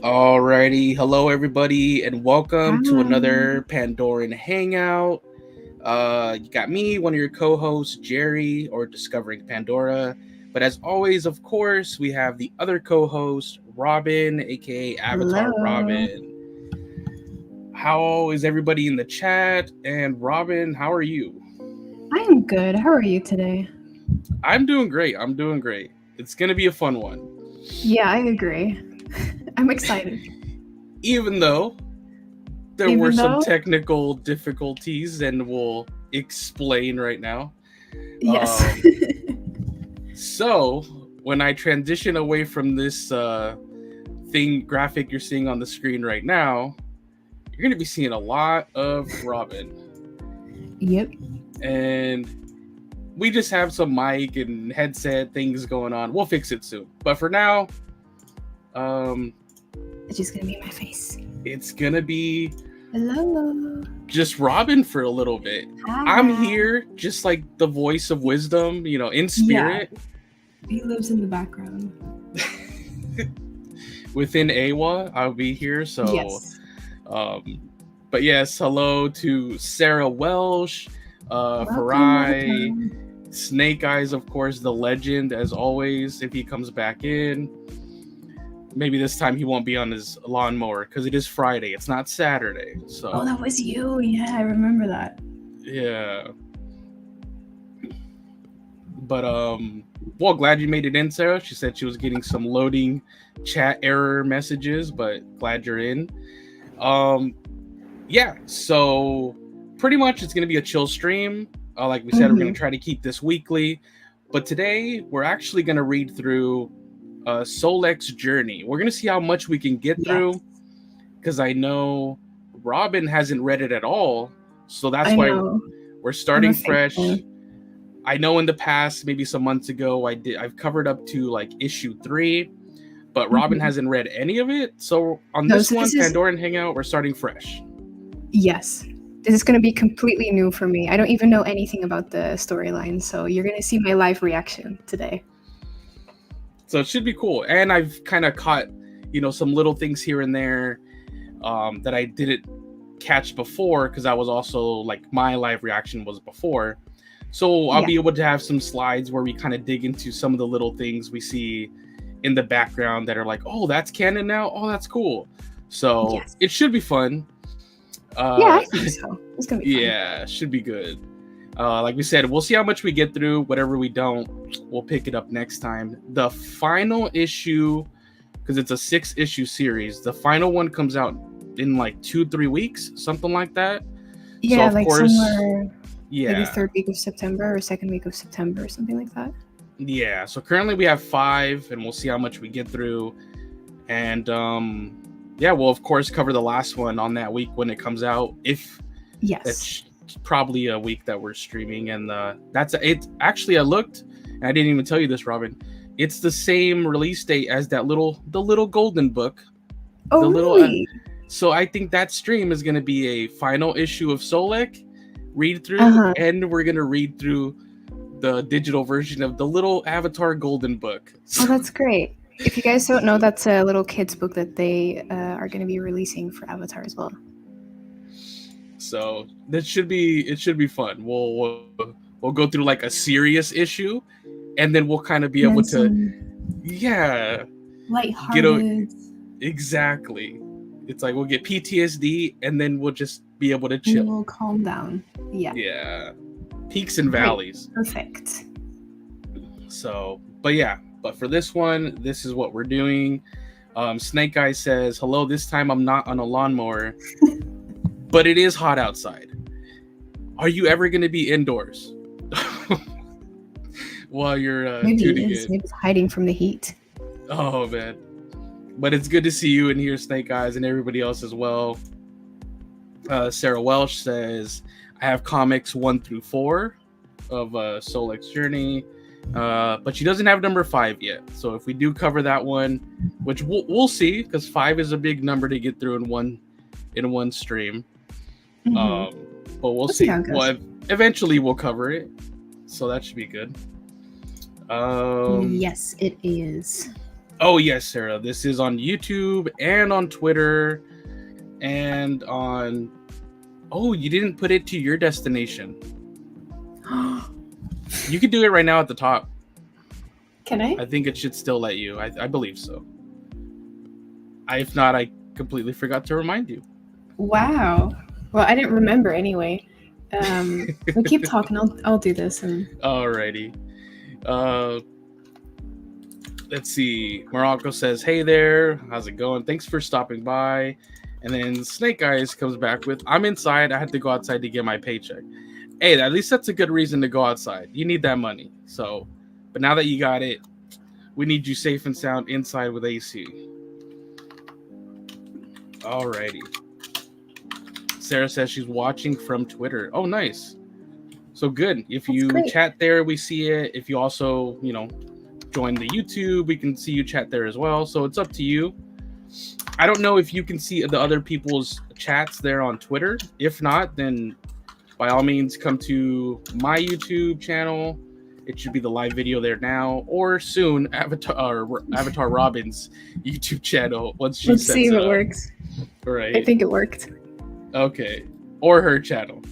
Alrighty, hello everybody, and welcome to Hi. another Pandoran Hangout. You got me, one of your co-hosts, Jerry, or Discovering Pandora. But as always, of course, we have the other co-host, Robin, aka Avatar Hello. Robin. How is everybody in the chat? And Robin, how are you? I am good. How are you today? I'm doing great. I'm doing great. It's gonna be a fun one. Yeah, I agree. I'm excited. Even though there were Even some though, technical difficulties, and we'll explain right now. yes. Um, so when I transition away from this graphic you're seeing on the screen right now, you're going to be seeing a lot of Robin. Yep. And we just have some mic and headset things going on. We'll fix it soon. But for now, It's just gonna be my face. it's going to be Hello. just Robin for a little bit. Hi. I'm here just like the voice of wisdom, in spirit. Yeah. He lives in the background. Within Awa, I'll be here. So, Yes. But yes, hello to Sarah Welsh, Welcome, Farai, welcome. Snake Eyes, of course, the legend, as always, if he comes back in. Maybe this time he won't be on his lawnmower because it is Friday. It's not Saturday. So. Oh, that was you. Yeah, I remember that. Yeah. But well, glad you made it in, Sarah. She said she was getting some loading chat error messages, but glad you're in. Yeah, so pretty much it's gonna be a chill stream. Like we said, we're gonna try to keep this weekly, but today we're actually gonna read through Solek's journey. We're gonna see how much we can get through, because I know Robin hasn't read it at all, so that's why we're starting fresh. I know in the past, maybe some months ago, I've covered up to like issue 3, but Robin hasn't read any of it. So on this one, Pandoran Hangout, we're starting fresh. Yes. This is going to be completely new for me. I don't even know anything about the storyline, so you're going to see my live reaction today. So it should be cool. And I've kind of caught, some little things here and there that I didn't catch before, because I was also like, my live reaction was before. So I'll be able to have some slides where we kind of dig into some of the little things we see in the background that are like, oh, that's canon now? Oh, that's cool. So it should be fun. Yeah, I think so. It's going to be fun. Yeah, it should be good. Like we said, we'll see how much we get through. Whatever we don't, we'll pick it up next time. The final issue, because it's a 6-issue series, the final one comes out in like 2-3 weeks, something like that. Yeah, so of like course, somewhere... Yeah. Maybe 3rd week of September or 2nd week of September or something like that. Yeah. So currently we have 5, and we'll see how much we get through. And we'll of course cover the last one on that week when it comes out. It's probably a week that we're streaming, and it. Actually, I looked, and I didn't even tell you this, Robin. It's the same release date as the little golden book. Oh, really? So I think that stream is going to be a final issue of Solek read through, and we're gonna read through the digital version of the little Avatar Golden Book. Oh, that's great. If you guys don't know, that's a little kids book that they are going to be releasing for Avatar as well. So it should be fun. We'll go through like a serious issue, and then we'll kind of be able to lighthearted. Exactly. It's like we'll get PTSD, and then we'll just be able to chill. We'll calm down. Yeah. Peaks and valleys. Perfect. So, but for this one, this is what we're doing. Snake Eye says, hello, this time I'm not on a lawnmower, but it is hot outside. Are you ever going to be indoors while you're tuning in? Maybe it's hiding from the heat. Oh, man. But it's good to see you in here, Snake Eyes, and everybody else as well. Sarah Welsh says, I have comics 1-4 of Solek's journey, but she doesn't have number 5 yet. So if we do cover that one, which we'll see, because 5 is a big number to get through in one stream. But we'll see. Well, eventually we'll cover it, so that should be good. Yes, it is. Oh yes, Sarah. This is on YouTube and on Twitter and on. Oh, you didn't put it to your destination. You can do it right now at the top. Can I? I think it should still let you. I believe so. If not, I completely forgot to remind you. Wow. Well, I didn't remember anyway. We keep talking. I'll do this. And Alrighty. Let's see. Morocco says, "Hey there, how's it going? Thanks for stopping by." And then Snake Eyes comes back with, "I'm inside. I had to go outside to get my paycheck." Hey, at least that's a good reason to go outside. You need that money. So, but now that you got it, we need you safe and sound inside with AC. Alrighty. Sarah says she's watching from Twitter. Oh, nice. So good. If you chat there, we see it. If you also, join the YouTube, we can see you chat there as well. So it's up to you. I don't know if you can see the other people's chats there on Twitter. If not, then by all means, come to my YouTube channel. It should be the live video there now, or soon Avatar Robin's YouTube channel. Once she let's sets see if it it up. works. Right. I think it worked. Okay. Or her channel.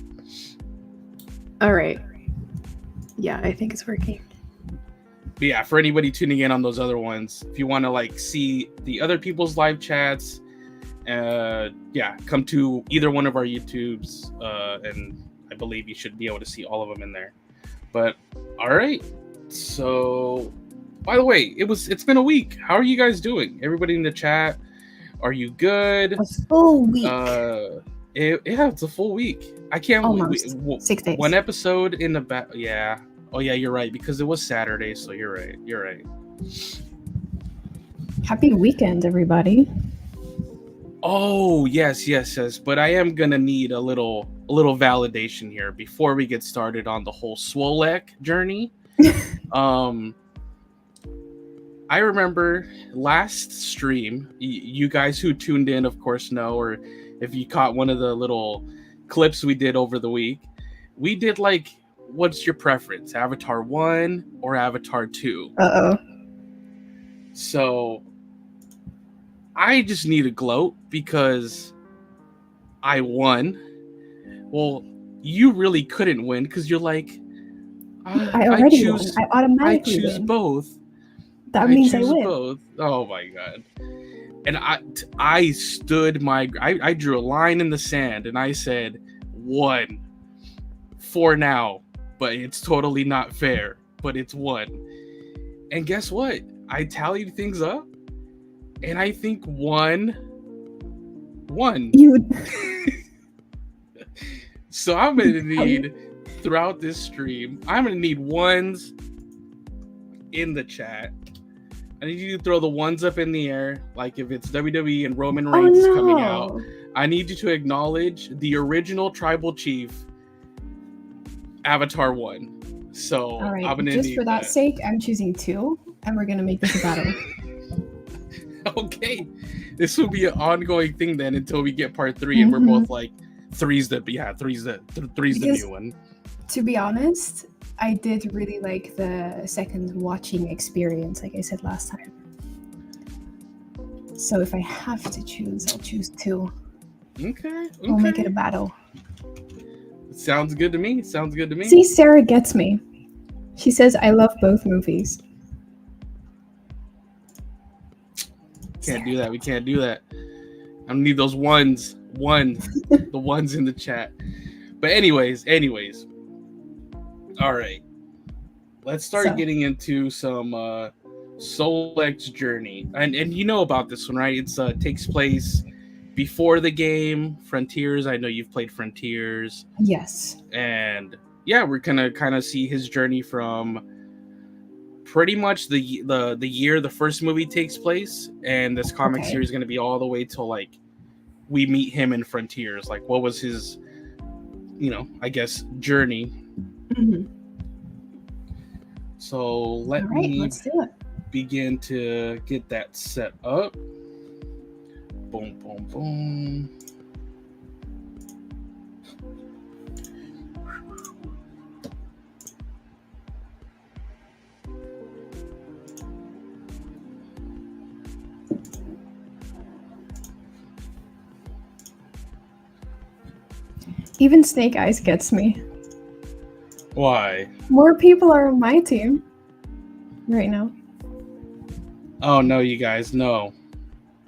All right. Yeah, I think it's working. But yeah, for anybody tuning in on those other ones, if you want to see the other people's live chats, come to either one of our YouTubes, and I believe you should be able to see all of them in there. But all right, so by the way, it's been a week. How are you guys doing? Everybody in the chat, are you good? A full week. It's a full week. I can't. Almost 6 days. One episode in the back. Yeah. Oh yeah, you're right, because it was Saturday. So you're right. Happy weekend, everybody. Oh yes. But I am gonna need a little validation here before we get started on the whole Solek journey. I remember last stream, you guys who tuned in, of course, know, or if you caught one of the little clips we did over the week, we did what's your preference, Avatar 1 or Avatar 2? Uh-oh. So I just need a gloat because I won. Well, you really couldn't win because you're I already won. I automatically choose win. both. That means I choose win. both. Oh my god. And I stood I drew a line in the sand and I said 1 for now, but it's totally not fair, but it's 1. And guess what? I tallied things up and I think 1 won. So I'm going to need throughout this stream, I'm going to need 1s in the chat. I need you to throw the 1s up in the air, like if it's WWE and Roman Reigns is coming out. I need you to acknowledge the original tribal chief, Avatar 1. So all right, I'm gonna just need for that sake, I'm choosing 2, and we're gonna make this a battle. Okay, this will be an ongoing thing then until we get part 3, and we're both 3's the new one. To be honest, I did really like the second watching experience, like I said last time. So if I have to choose, I'll choose 2. Okay. We'll make it a battle. Sounds good to me. See, Sarah gets me. She says, I love both movies. Can't do that. We can't do that. I'm gonna need those 1s. The 1s in the chat. But anyways. All right. Let's start getting into some Solek's journey. And you know about this one, right? It's takes place before the game, Frontiers. I know you've played Frontiers. Yes. And yeah, we're gonna kind of see his journey from pretty much the year the first movie takes place, and this comic series is gonna be all the way till we meet him in Frontiers. What was his, I guess, journey. Mm-hmm. So let's do it. Begin to get that set up. Boom, boom, boom. Even Snake Eyes gets me. Why? More people are on my team right now. Oh no, you guys, no.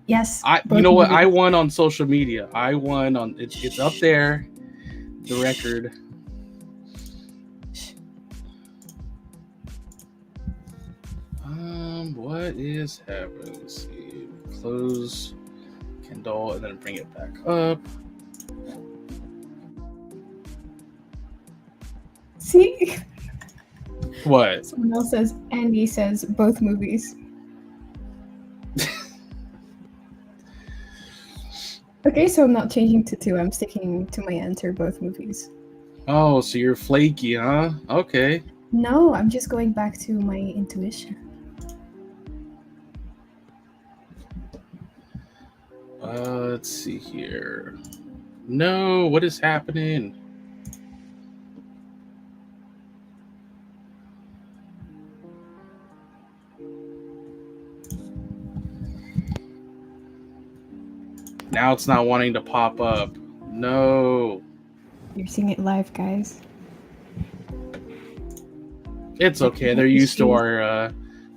Yes. You know what? I won on social media. I won on it's up there. The record. What is happening? Let's see. Close Kindle and then bring it back up. See? What? Someone else says, Andy says both movies. Okay, so I'm not changing to 2. I'm sticking to my answer, both movies. Oh, so you're flaky, huh? Okay. No, I'm just going back to my intuition. Let's see here. No, what is happening? Now it's not wanting to pop up. No. You're seeing it live, guys. It's okay. They're used to our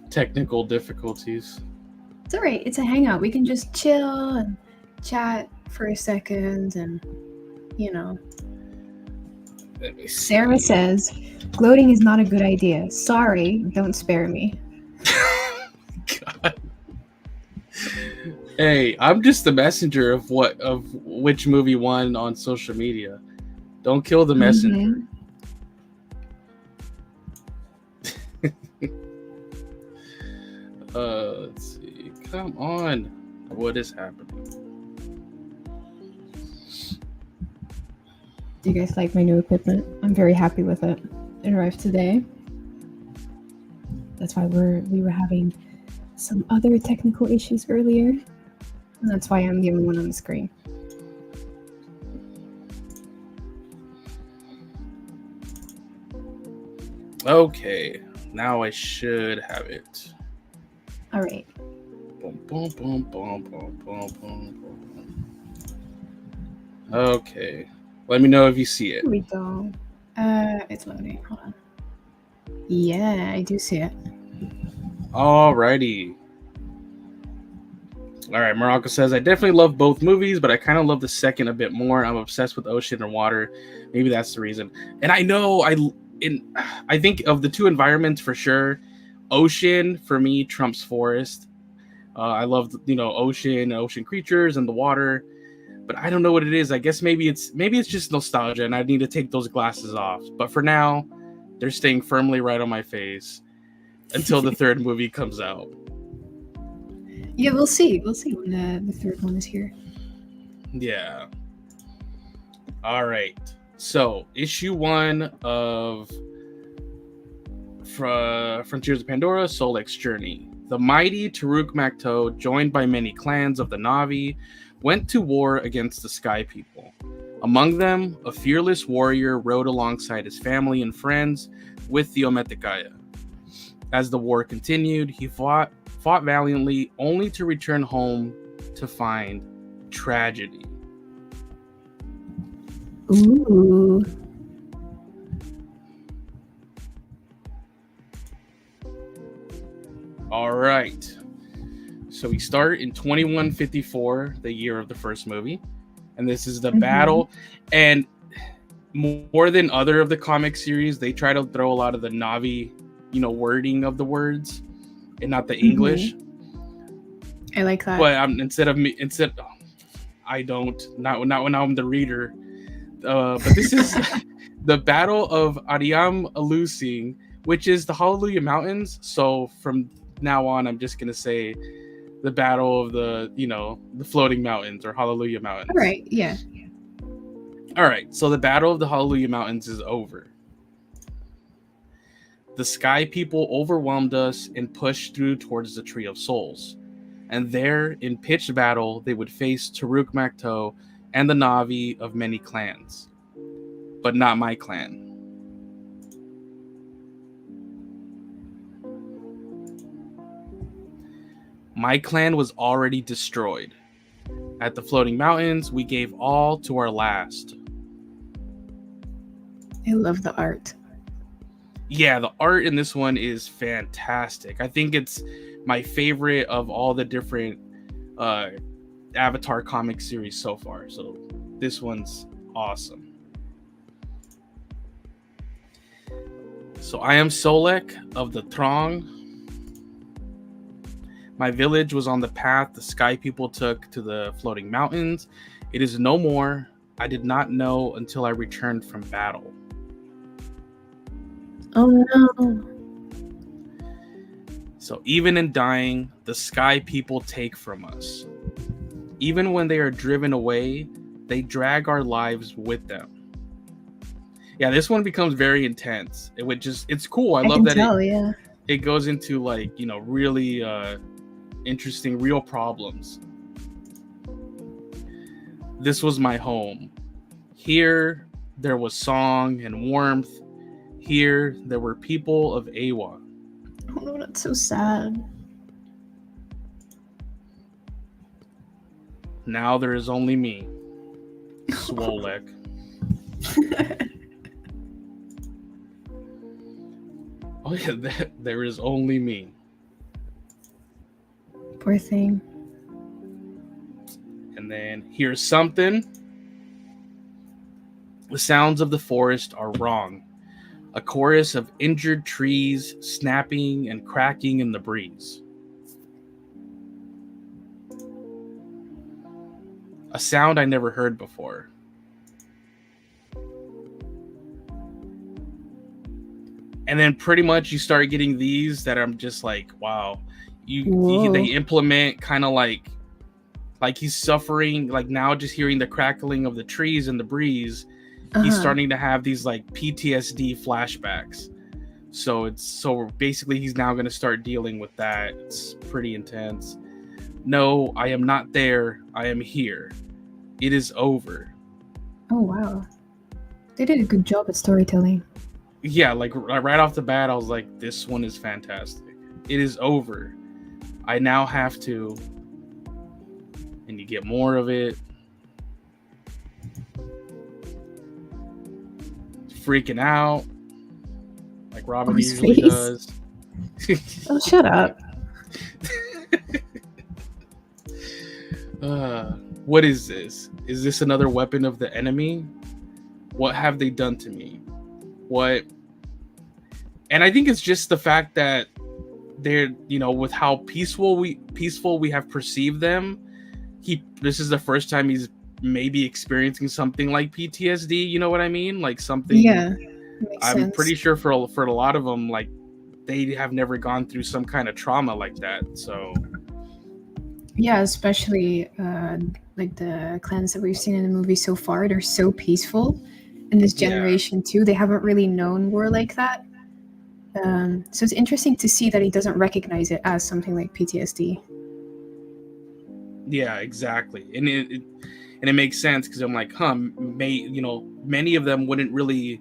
technical difficulties. It's alright. It's a hangout. We can just chill and chat for a second and, you know. Sarah says, gloating is not a good idea. Sorry, don't spare me. God. Hey, I'm just the messenger of which movie won on social media. Don't kill the messenger. Let's see. Come on. What is happening? Do you guys like my new equipment? I'm very happy with it. It arrived today. That's why we were having some other technical issues earlier. And that's why I'm the only one on the screen. Okay. Now I should have it. All right. Boom, boom, boom, boom, boom, boom, boom. Okay. Let me know if you see it. Here we go. It's loading. Hold on. Yeah, I do see it. Alrighty. Alright, Morocco says, I definitely love both movies, but I kind of love the second a bit more. I'm obsessed with ocean and water. Maybe that's the reason. And I know I think of the two environments for sure. Ocean for me trumps forest. I love ocean creatures and the water, but I don't know what it is. I guess maybe it's just nostalgia, and I need to take those glasses off. But for now, they're staying firmly right on my face until the third movie comes out. Yeah, we'll see. We'll see when the third one is here. Yeah. All right. So, issue 1 of Frontiers of Pandora, Solek's Journey. The mighty Taruk Makto, joined by many clans of the Na'vi, went to war against the Sky People. Among them, a fearless warrior rode alongside his family and friends with the Metkayina. As the war continued, he fought valiantly, only to return home to find tragedy. Ooh. All right. So we start in 2154, the year of the first movie. And this is the battle. And more than other of the comic series, they try to throw a lot of the Na'vi, wording of the words and not the English. I like that. But I don't. Not when I'm the reader. But this is the Battle of Ariam Alusing, which is the Hallelujah Mountains. So from now on, I'm just gonna say the Battle of the Floating Mountains or Hallelujah Mountains. All right. Yeah. All right. So the Battle of the Hallelujah Mountains is over. The Sky People overwhelmed us and pushed through towards the Tree of Souls. And there, in pitched battle, they would face Taruk Makto and the Na'vi of many clans. But not my clan. My clan was already destroyed. At the floating mountains, we gave all to our last. I love the art. Yeah, the art in this one is fantastic. I think it's my favorite of all the different Avatar comic series so far. So this one's awesome. So I am Solek of the Throng. My village was on the path the sky people took to the floating mountains. It is no more. I did not know until I returned from battle. Oh no. So even in dying, the sky people take from us. Even when they are driven away, they drag our lives with them. Yeah, this one becomes very intense. It's cool. I love that it goes into like, really interesting real problems. This was my home. Here there was song and warmth. Here there were people of Awa. Oh no, that's so sad. Now there is only me, Solek. Oh yeah, there is only me. Poor thing. And then here's something. The sounds of the forest are wrong. A chorus of injured trees snapping and cracking in the breeze. A sound I never heard before. And then pretty much you start getting these that I'm just like, wow. They implement kind of like he's suffering, like now just hearing the crackling of the trees and the breeze, he's starting to have these like PTSD flashbacks. So basically he's now going to start dealing with that. It's pretty intense. No, I am not there. I am here. It is over. Oh wow. They did a good job at storytelling. Yeah, like right off the bat, I was like, this one is fantastic. It is over. I now have to, and you get more of it. Freaking out, like Robin usually does. Oh, shut up. What is this? Is this another weapon of the enemy? What have they done to me? What? And I think it's just the fact that they're, with how peaceful we have perceived them. This is the first time he's maybe experiencing something like PTSD. You know what I mean? Like something. Yeah. I'm sense. pretty sure for a lot of them, like they have never gone through some kind of trauma like that. So. Yeah, especially like the clans that we've seen in the movie so far, they're so peaceful. And this generation too, they haven't really known war like that. So it's interesting to see that he doesn't recognize it as something like PTSD. Yeah, exactly, and it makes sense because I'm like, many of them wouldn't really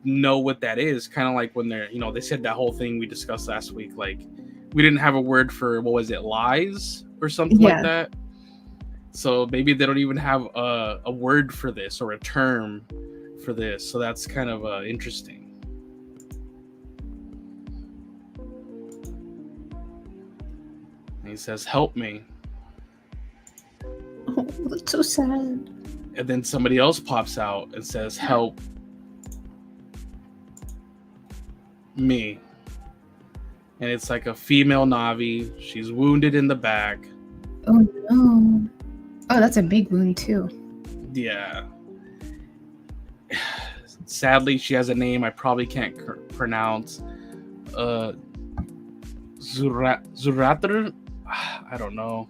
know what that is. Kind of like when they're, they said that whole thing we discussed last week. Like, we didn't have a word for what was it, lies or something like that. So maybe they don't even have a word for this or a term for this. So that's kind of interesting. And he says, "Help me." Oh, that's so sad. And then somebody else pops out and says, "Help me." And it's like a female Na'vi. She's wounded in the back. Oh no. Oh, that's a big wound too. Yeah. Sadly, she has a name I probably can't pronounce. Zuratr? I don't know.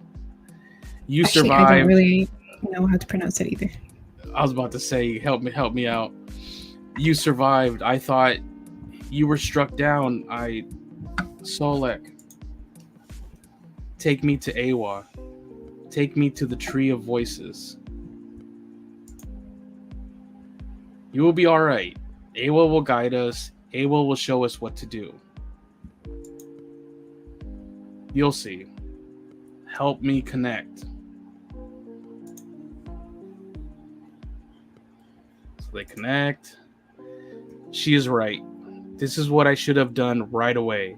You survived. I don't really know how to pronounce it either. I was about to say, help me out. You survived. I thought you were struck down. Solek. Take me to Awa. Take me to the Tree of Voices. You will be all right. Awa will guide us. Awa will show us what to do. You'll see. help me connect. So they connect. She is right. This is what I should have done right away.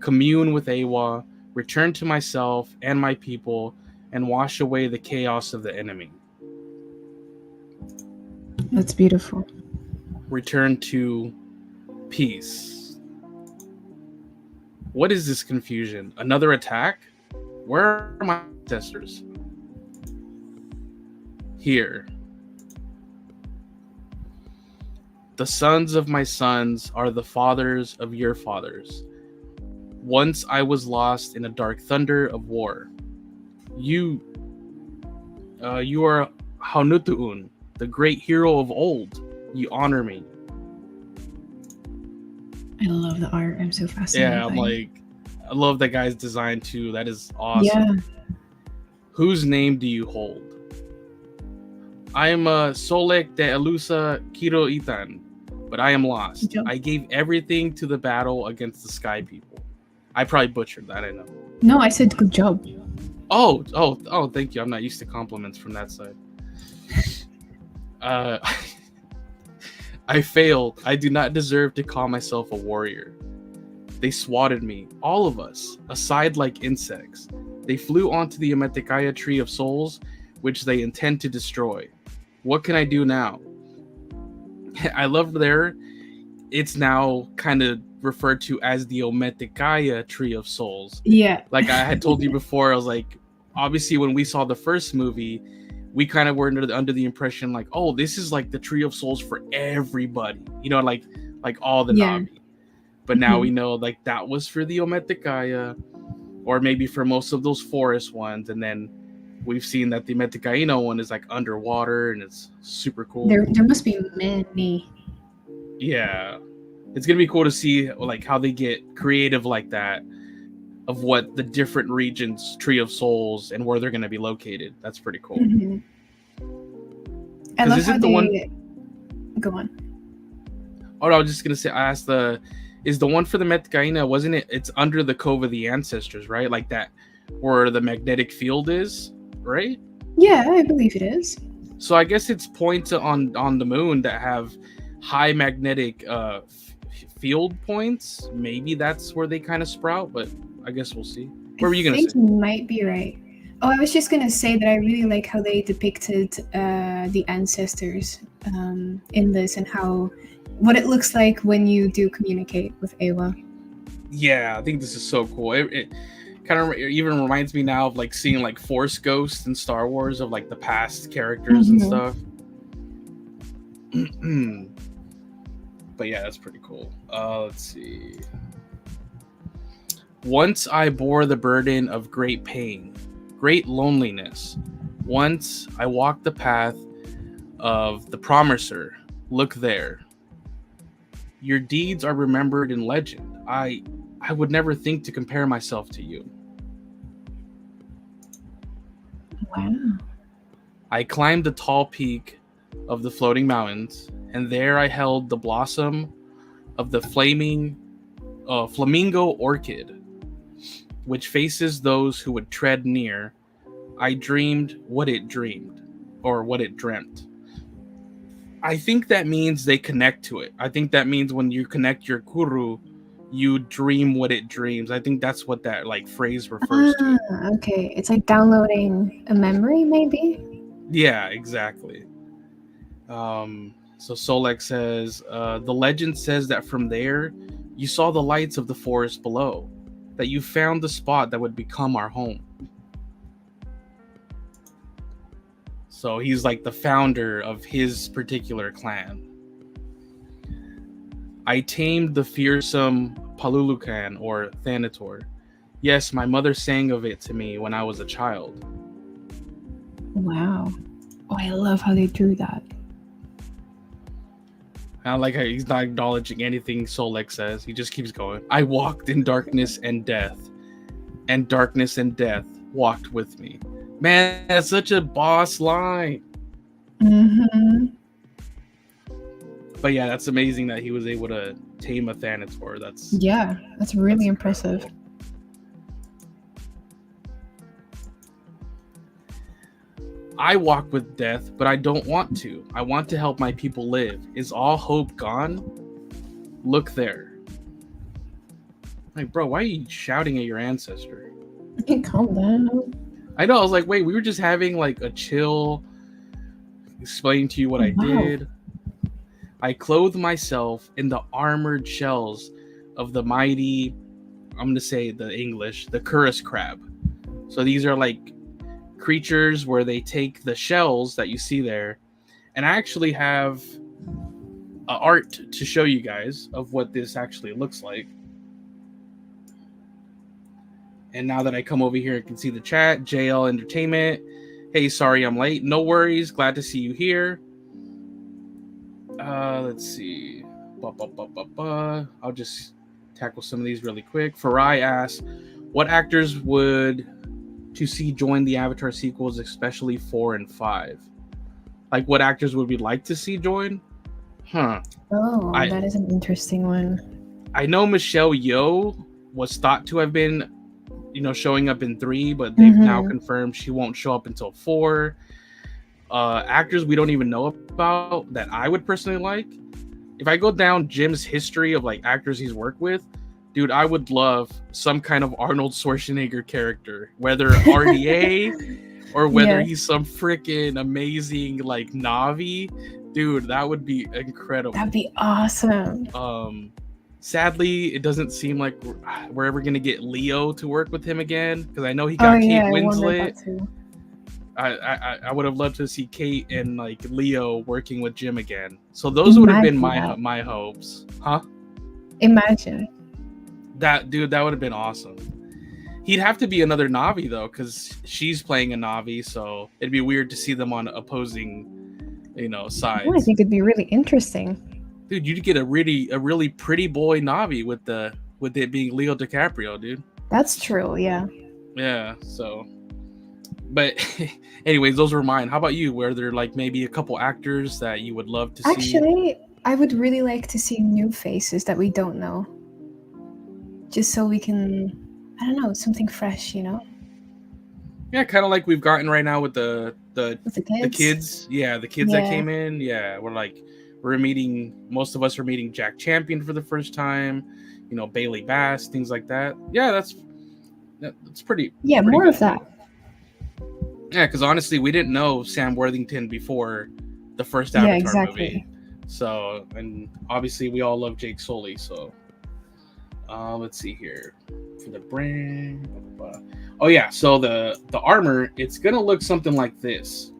Commune with Awa, return to myself and my people, and wash away the chaos of the enemy. That's beautiful. Return to peace. What is this confusion? Another attack? Where are my ancestors? Here. The sons of my sons are the fathers of your fathers. Once I was lost in a dark thunder of war. You are Haunutu'un, the great hero of old. You honor me. I love the art. I'm so fascinated. Yeah, I love that guy's design too. That is awesome. Yeah. Whose name do you hold? I am Solek de Elusa Kiro Itan, but I am lost. I gave everything to the battle against the Sky People. I probably butchered that, I know. No, I said good job. Oh, thank you. I'm not used to compliments from that side. I failed. I do not deserve to call myself a warrior. They swatted me, all of us, aside like insects. They flew onto the Metkayina tree of souls, which they intend to destroy. What can I do now? I love there. It's now kind of referred to as the Metkayina tree of souls. Yeah. Like I had told you before, I was like, obviously when we saw the first movie, we kind of were under the impression like, oh, this is like the tree of souls for everybody, you know, like all the Navi. But now we know like that was for the Metkayina, or maybe for most of those forest ones, and then we've seen that the Metkayina one is like underwater and it's super cool. There must be many. Yeah, it's gonna be cool to see like how they get creative like that, of what the different regions Tree of Souls and where they're gonna be located. That's pretty cool. Mm-hmm. I love how they go on. Oh no, I was just gonna say, I asked is the one for the Metkayina, wasn't it? It's under the Cove of the Ancestors, right? Like that, where the magnetic field is, right? Yeah, I believe it is. So I guess it's points on the moon that have high magnetic field points. Maybe that's where they kind of sprout, but I guess we'll see. What were you gonna say? I think you might be right. Oh, I was just gonna say that I really like how they depicted the ancestors in this, and what it looks like when you do communicate with Awa. Yeah, I think this is so cool. It kind of even reminds me now of like seeing like Force Ghosts in Star Wars, of like the past characters and stuff. But yeah, that's pretty cool. Let's see. Once I bore the burden of great pain, great loneliness. Once I walked the path of the promiser. Look there. Your deeds are remembered in legend. I would never think to compare myself to you. Wow. I climbed the tall peak of the floating mountains, and there I held the blossom of the flaming flamingo orchid, which faces those who would tread near. I dreamed what it dreamed, or what it dreamt. I think that means they connect to it. I think that means when you connect your kuru, you dream what it dreams. I think that's what that like phrase refers to. Okay. It's like downloading a memory, maybe? Yeah, exactly. So Solek says, the legend says that from there, you saw the lights of the forest below, that you found the spot that would become our home. So he's like the founder of his particular clan. I tamed the fearsome Palulukan, or Thanator. Yes, my mother sang of it to me when I was a child. Wow. Oh, I love how they drew that. I like how he's not acknowledging anything Solek says. He just keeps going. I walked in darkness and death walked with me. Man, that's such a boss line. Mm-hmm. But yeah, that's amazing that he was able to tame a Thanator. That's really impressive. I walk with death, but I don't want to. I want to help my people live. Is all hope gone? Look there. Like, bro, why are you shouting at your ancestor? Calm down. I know. I was like, wait, we were just having like a chill, explaining to you what I did. I clothe myself in the armored shells of the mighty, I'm going to say the English, the Curus crab. So these are like creatures where they take the shells that you see there. And I actually have art to show you guys of what this actually looks like. And now that I come over here and can see the chat, JL Entertainment. Hey, sorry I'm late. No worries. Glad to see you here. Let's see. I'll just tackle some of these really quick. Farai asks, what actors would to see join the Avatar sequels, especially 4 and 5? Like, what actors would we like to see join? Huh. Oh, that is an interesting one. I know Michelle Yeoh was thought to have been, showing up in 3, but they've now confirmed she won't show up until 4. Actors we don't even know about that I would personally like. If I go down Jim's history of like actors he's worked with, dude, I would love some kind of Arnold Schwarzenegger character, whether RDA or whether he's some freaking amazing like Navi. Dude, that would be incredible. That'd be awesome. Sadly, it doesn't seem like we're ever gonna get Leo to work with him again, because I know he got Kate Winslet. I would have loved to see Kate and like Leo working with Jim again. So those would have been my hopes. Huh? Imagine. That dude, that would have been awesome. He'd have to be another Navi though, because she's playing a Navi, so it'd be weird to see them on opposing, sides. I think it'd be really interesting. Dude, you'd get a really pretty boy Navi with it being Leo DiCaprio, dude. That's true, yeah. Yeah, so. But anyways, those were mine. How about you? Were there like maybe a couple actors that you would love to see? Actually, I would really like to see new faces that we don't know. Just so we can, I don't know, something fresh, Yeah, kind of like we've gotten right now with the kids. Yeah, the kids that came in. Yeah, most of us are meeting Jack Champion for the first time. Bailey Bass, things like that. Yeah, that's pretty. Yeah, pretty more good. Of that. Yeah, because honestly, we didn't know Sam Worthington before the first Avatar movie. So, and obviously, we all love Jake Sully. So, let's see here for the brand. Oh yeah, so the armor, it's gonna look something like this.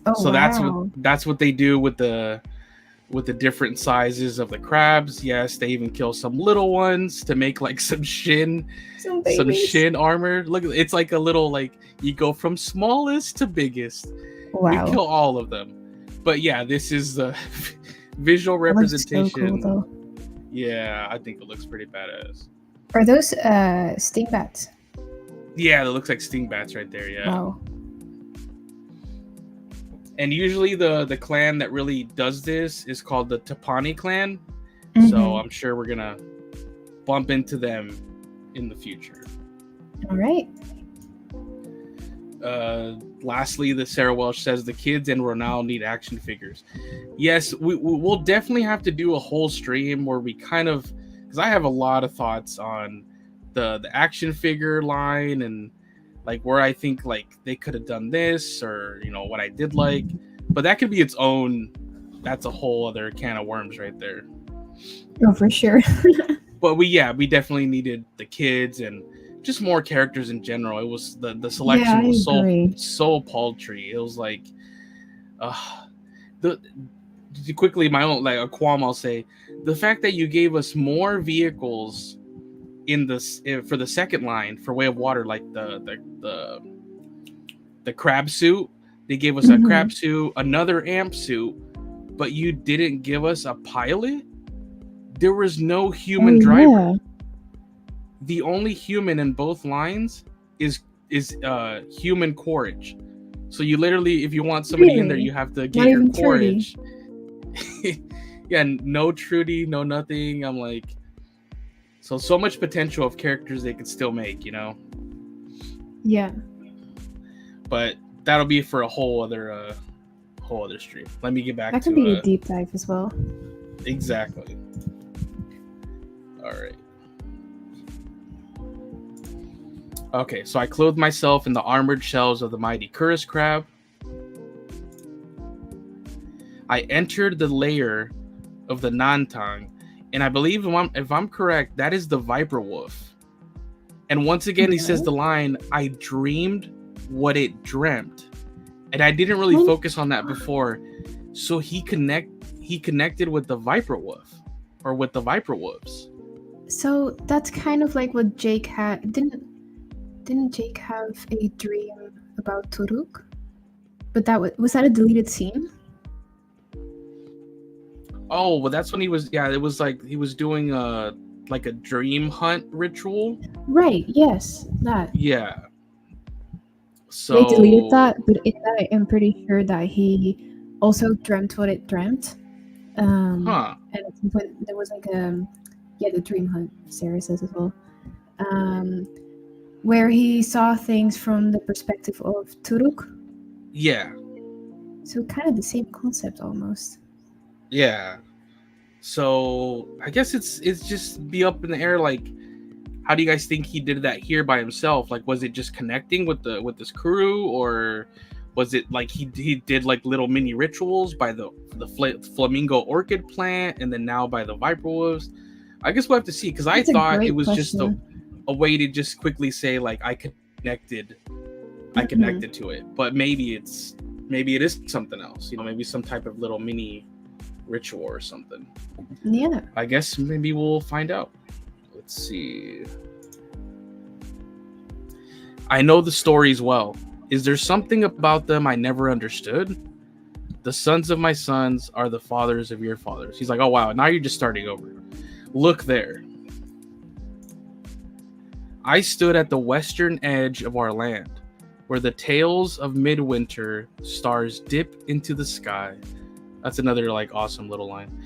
Oh, so wow. that's what they do with the different sizes of the crabs. Yes, they even kill some little ones to make like some shin armor. Look, it's like a little, like, you go from smallest to biggest. Wow. You kill all of them. But yeah, this is the visual representation. So cool, though. Yeah, I think it looks pretty badass. Are those sting bats? Yeah, it looks like sting bats right there. Yeah. Wow. And usually the clan that really does this is called the Tapani clan. So I'm sure we're going to bump into them in the future. All right. Lastly, the Sarah Welsh says the kids and Ronal need action figures. Yes, we'll definitely have to do a whole stream where we kind of, because I have a lot of thoughts on the action figure line and like where I think like they could have done this, or what I did like, but that could be its own. That's a whole other can of worms right there. Oh, for sure. But we definitely needed the kids and just more characters in general. It was the selection was so paltry. It was like, quickly my own like a qualm. I'll say the fact that you gave us more vehicles in this for the second line for Way of Water, like the crab suit. They gave us a crab suit, another amp suit, but you didn't give us a pilot. There was no human driver. Yeah. The only human in both lines is human Quaritch. So you literally, if you want somebody in there, you have to get your Quaritch. Yeah, no Trudy, no nothing. I'm like, so much potential of characters they could still make, Yeah. But that'll be for a whole other stream. Let me get back That to could be a deep dive as well. Exactly. All right. Okay, so I clothed myself in the armored shells of the mighty Kuris crab. I entered the lair of the Nantang, and I believe if I'm correct, that is the Viper Wolf. And once again, he says the line, "I dreamed what it dreamt," and I didn't really focus on that before. So he connected with the Viper Wolf, or with the Viper Wolves. So that's kind of like what Jake had. Didn't Jake have a dream about Turuk? But that was that a deleted scene? Oh, well, that's when he was. Yeah, it was like he was doing like a dream hunt ritual. Right. Yes, that. Yeah. So they deleted that, but in that I'm pretty sure that he also dreamt what it dreamt. And at some point there was like the dream hunt. Sarah says as well. Where he saw things from the perspective of Turuk. Yeah. So kind of the same concept almost. Yeah. So I guess it's just be up in the air. Like, how do you guys think he did that here by himself? Like, was it just connecting with this crew, or was it like he did like little mini rituals by the flamingo orchid plant, and then now by the Viper Wolves? I guess we'll have to see, because I thought it was just a way to just quickly say like I connected to it, but maybe it is something else. You know, maybe some type of little mini ritual or something. Yeah. I guess maybe we'll find out. Let's see. I know the stories well. Is there something about them I never understood? The sons of my sons are the fathers of your fathers. He's like, oh wow, now you're just starting over. Look there. I stood at the western edge of our land, where the tails of midwinter stars dip into the sky. That's another like awesome little line.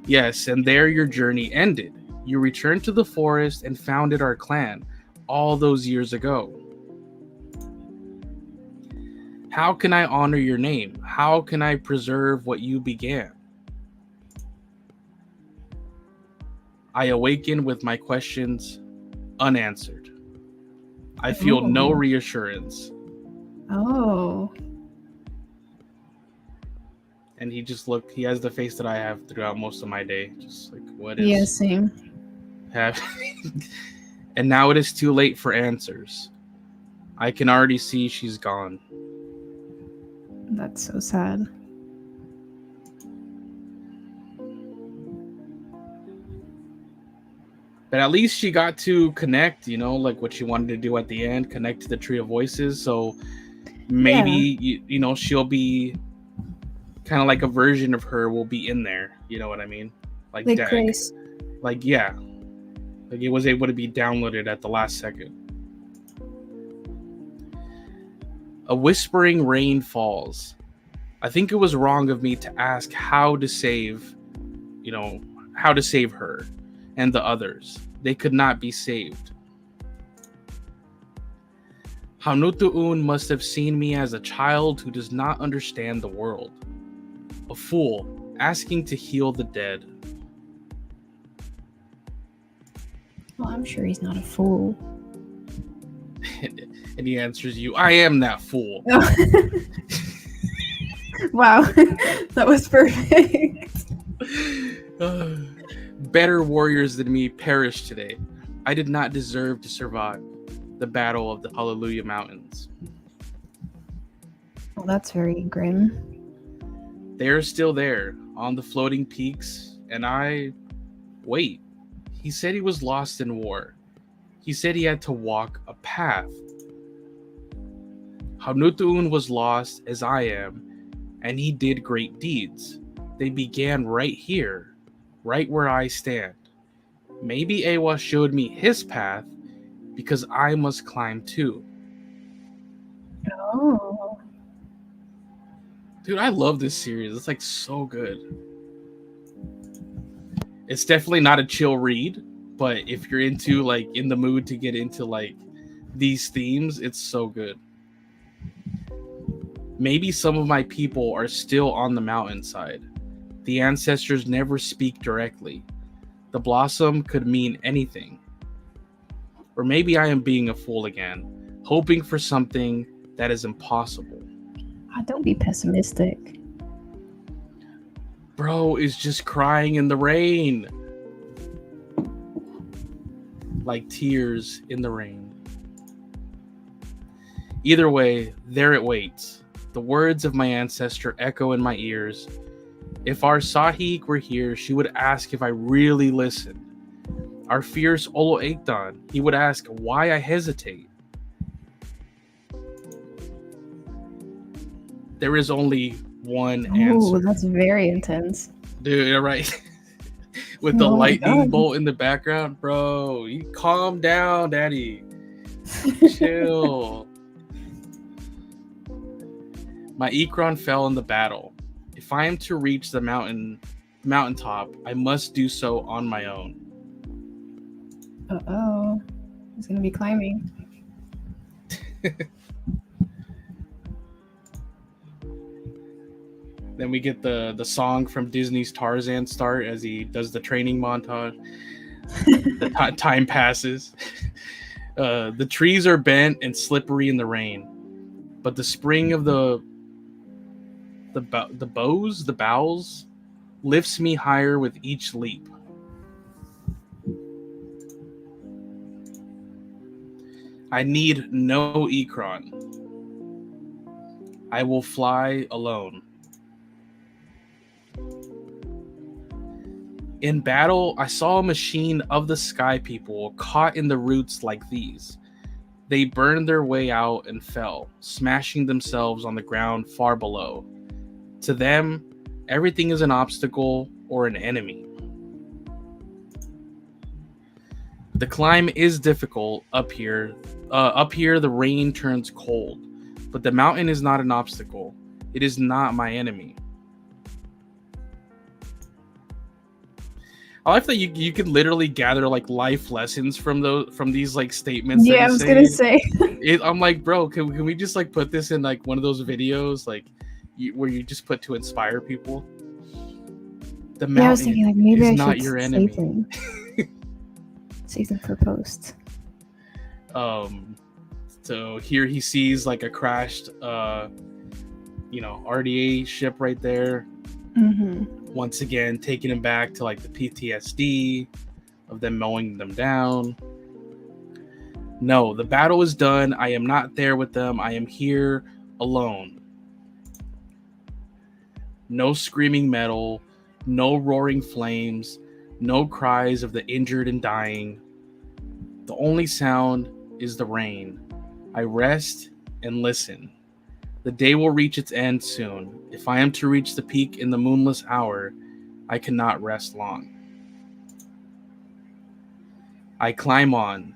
Yes, and there your journey ended. You returned to the forest and founded our clan all those years ago. How can I honor your name? How can I preserve what you began? I awaken with my questions unanswered. I feel no reassurance. Oh. And he has the face that I have throughout most of my day. Just like, what is... Yeah, same. happening? And now it is too late for answers. I can already see she's gone. That's so sad. But at least she got to connect, you know, like what she wanted to do at the end, connect to the Tree of Voices. So maybe, you know, she'll be kind of like a version of her will be in there. You know what I mean? Like Grace. Like, yeah. Like it was able to be downloaded at the last second. A whispering rain falls. I think it was wrong of me to ask how to save her and the others. They could not be saved. Hanutu'un must have seen me as a child who does not understand the world. A fool asking to heal the dead. Well, I'm sure he's not a fool. And he answers you, I am that fool. Wow, that was perfect. Better warriors than me perished today. I did not deserve to survive the battle of the Hallelujah Mountains. Well, that's very grim. They are still there on the floating peaks, and I wait. He said he was lost in war. He said he had to walk a path. Hanutu'un was lost as I am, and he did great deeds. They began right here, right where I stand. Maybe Awa showed me his path because I must climb too. Oh. Dude, I love this series. It's like so good. It's definitely not a chill read, but if you're into like in the mood to get into like these themes, it's so good. Maybe some of my people are still on the mountainside. The ancestors never speak directly. The blossom could mean anything. Or maybe I am being a fool again, hoping for something that is impossible. Don't be pessimistic. Bro is just crying in the rain. Like tears in the rain. Either way, there it waits. The words of my ancestor echo in my ears. If our Sahik were here, she would ask if I really listened. Our fierce Olo Ekdan, he would ask why I hesitate. There is only one answer. Oh, that's very intense. Dude, you're right. With the lightning bolt in the background, bro. You calm down, daddy. Chill. My Ikran fell in the battle. If I am to reach the mountaintop, I must do so on my own. Uh-oh. He's gonna be climbing. Then we get the song from Disney's Tarzan start as he does the training montage. The time passes. The trees are bent and slippery in the rain, but the spring of the boughs lifts me higher with each leap. I need no Ikran. I will fly alone. In battle, I saw a machine of the sky people caught in the roots like these. They burned their way out and fell, smashing themselves on the ground far below. To them, everything is an obstacle or an enemy. The climb is difficult up here. Up here, the rain turns cold, but the mountain is not an obstacle. It is not my enemy. I like that you can literally gather like life lessons from these like statements. Yeah, I was gonna say. I'm like, bro, can we just like put this in like one of those videos like where you just put to inspire people? The mountain I was thinking, like, maybe is not your enemy. Save them for post. So here he sees like a crashed, RDA ship right there. Mm-hmm. Once again, taking him back to like the PTSD of them mowing them down. No, the battle is done. I am not there with them. I am here alone. No screaming metal, no roaring flames, no cries of the injured and dying. The only sound is the rain. I rest and listen. The day will reach its end soon. If I am to reach the peak in the moonless hour, I cannot rest long. I climb on,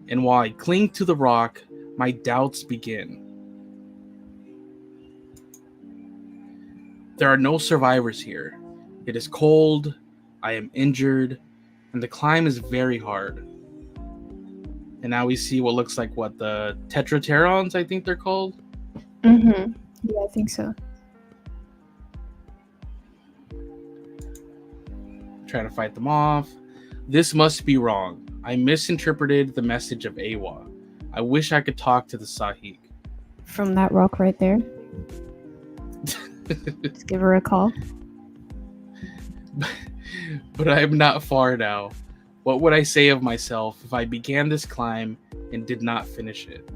and while I cling to the rock, my doubts begin. There are no survivors here. It is cold, I am injured, and the climb is very hard. And now we see what looks like the Tetraterons, I think they're called. Mm-hmm. Yeah, I think so. Try to fight them off. This must be wrong. I misinterpreted the message of Awa. I wish I could talk to the Sahik. From that rock right there. Just give her a call. But I am not far now. What would I say of myself if I began this climb and did not finish it?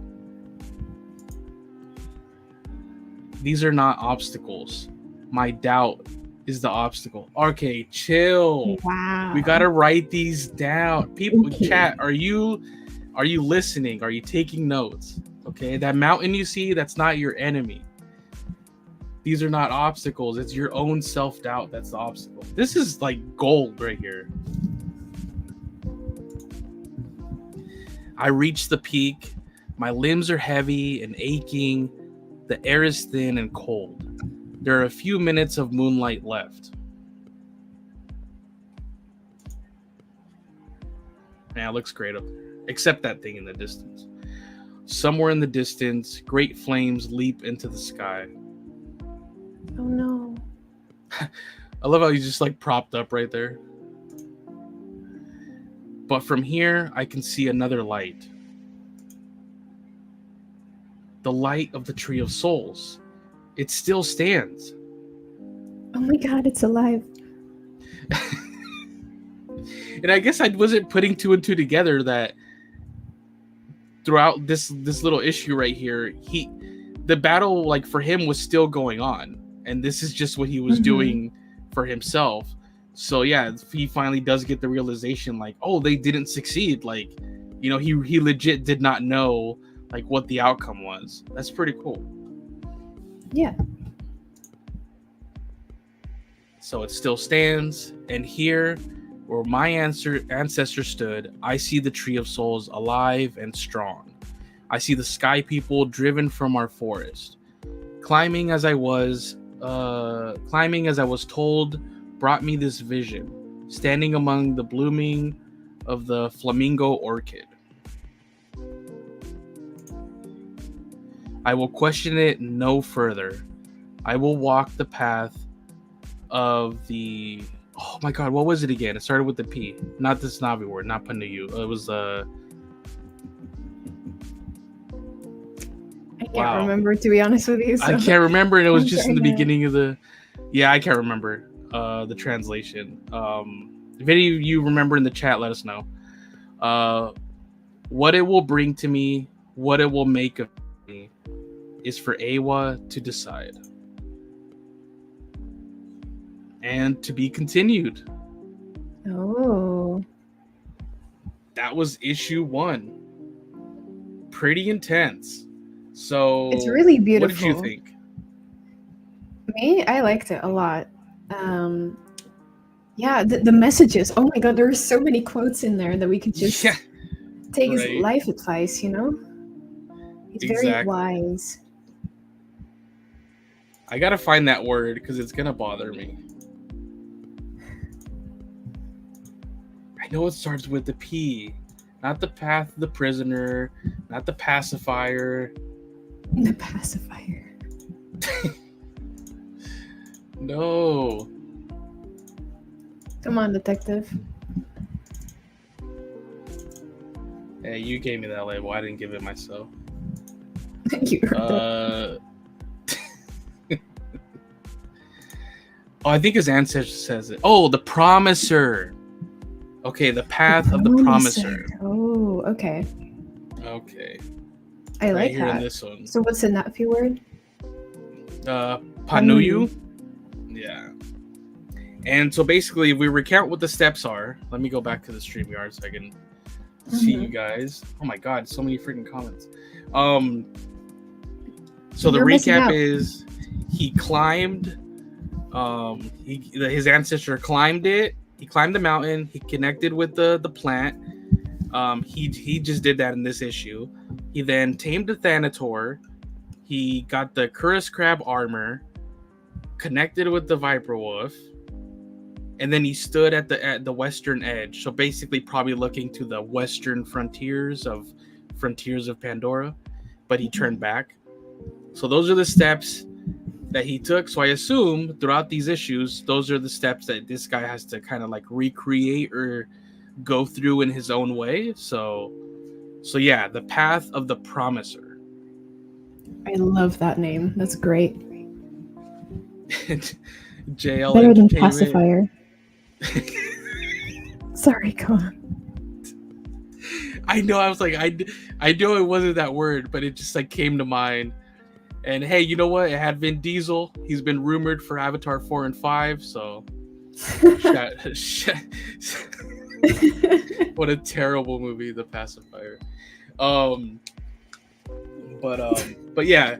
These are not obstacles. My doubt is the obstacle. Okay, chill. Wow. We gotta write these down. People, chat, are you listening? Are you taking notes? Okay, that mountain you see, that's not your enemy. These are not obstacles. It's your own self-doubt that's the obstacle. This is like gold right here. I reach the peak. My limbs are heavy and aching. The air is thin and cold. There are a few minutes of moonlight left. Yeah, it looks great up there. Except that thing in the distance. Somewhere in the distance, great flames leap into the sky. Oh no. I love how he's just like propped up right there. But from here, I can see another light. The light of the Tree of Souls. It still stands. Oh my god, it's alive. And I guess I wasn't putting two and two together that throughout this little issue right here, the battle like for him was still going on, and this is just what he was doing for himself. So yeah, he finally does get the realization like, oh, they didn't succeed. Like, you know, he legit did not know like what the outcome was. That's pretty cool. Yeah. So it still stands, and here where my ancestor stood, I see the Tree of Souls alive and strong. I see the sky people driven from our forest. Climbing as I was told brought me this vision, standing among the blooming of the flamingo orchid. I will question it no further. I will walk the path of the... Oh my god, what was it again? It started with the P. Not this Navi word, not Panuyu. It was I can't remember, to be honest with you. So. I can't remember, and it was just in the beginning of the... Yeah, I can't remember the translation. If any of you remember in the chat, let us know. What it will bring to me, what it will make of me, is for Awa to decide. And to be continued. Oh. That was issue 1. Pretty intense. So it's really beautiful. What did you think? Me, I liked it a lot. Yeah, the messages. Oh my god, there are so many quotes in there that we could just take as life advice, you know? It's very wise. I gotta find that word because it's gonna bother me. I know it starts with the P, not the path of the prisoner, not the pacifier. The pacifier. No. Come on, detective. Hey, you gave me that label. I didn't give it myself. You heard Oh, I think his ancestor says it. Oh, the promiser. Okay, the path of the promiser. Oh, okay. Okay. I like that. In this one. So what's the Nafi word? Panuyu. Yeah. And so basically, if we recount what the steps are, let me go back to the StreamYard so I can see you guys. Oh my god, so many freaking comments. So the recap is he climbed. His ancestor climbed it. He climbed the mountain. He connected with the plant. He just did that in this issue. He then tamed the Thanator. He got the Curus Crab armor, connected with the Viper Wolf, and then he stood at the western edge. So basically, probably looking to the western frontiers of Pandora, but he turned back. So those are the steps that he took. So I assume throughout these issues, those are the steps that this guy has to kind of like recreate or go through in his own way. So yeah, the path of the promiser. I love that name. That's great. JL better than pacifier. Sorry, go on. I know. I was like, I know it wasn't that word, but it just like came to mind. And hey, you know what? It had Vin Diesel. He's been rumored for Avatar 4 and 5. So, what a terrible movie, The Pacifier. But yeah,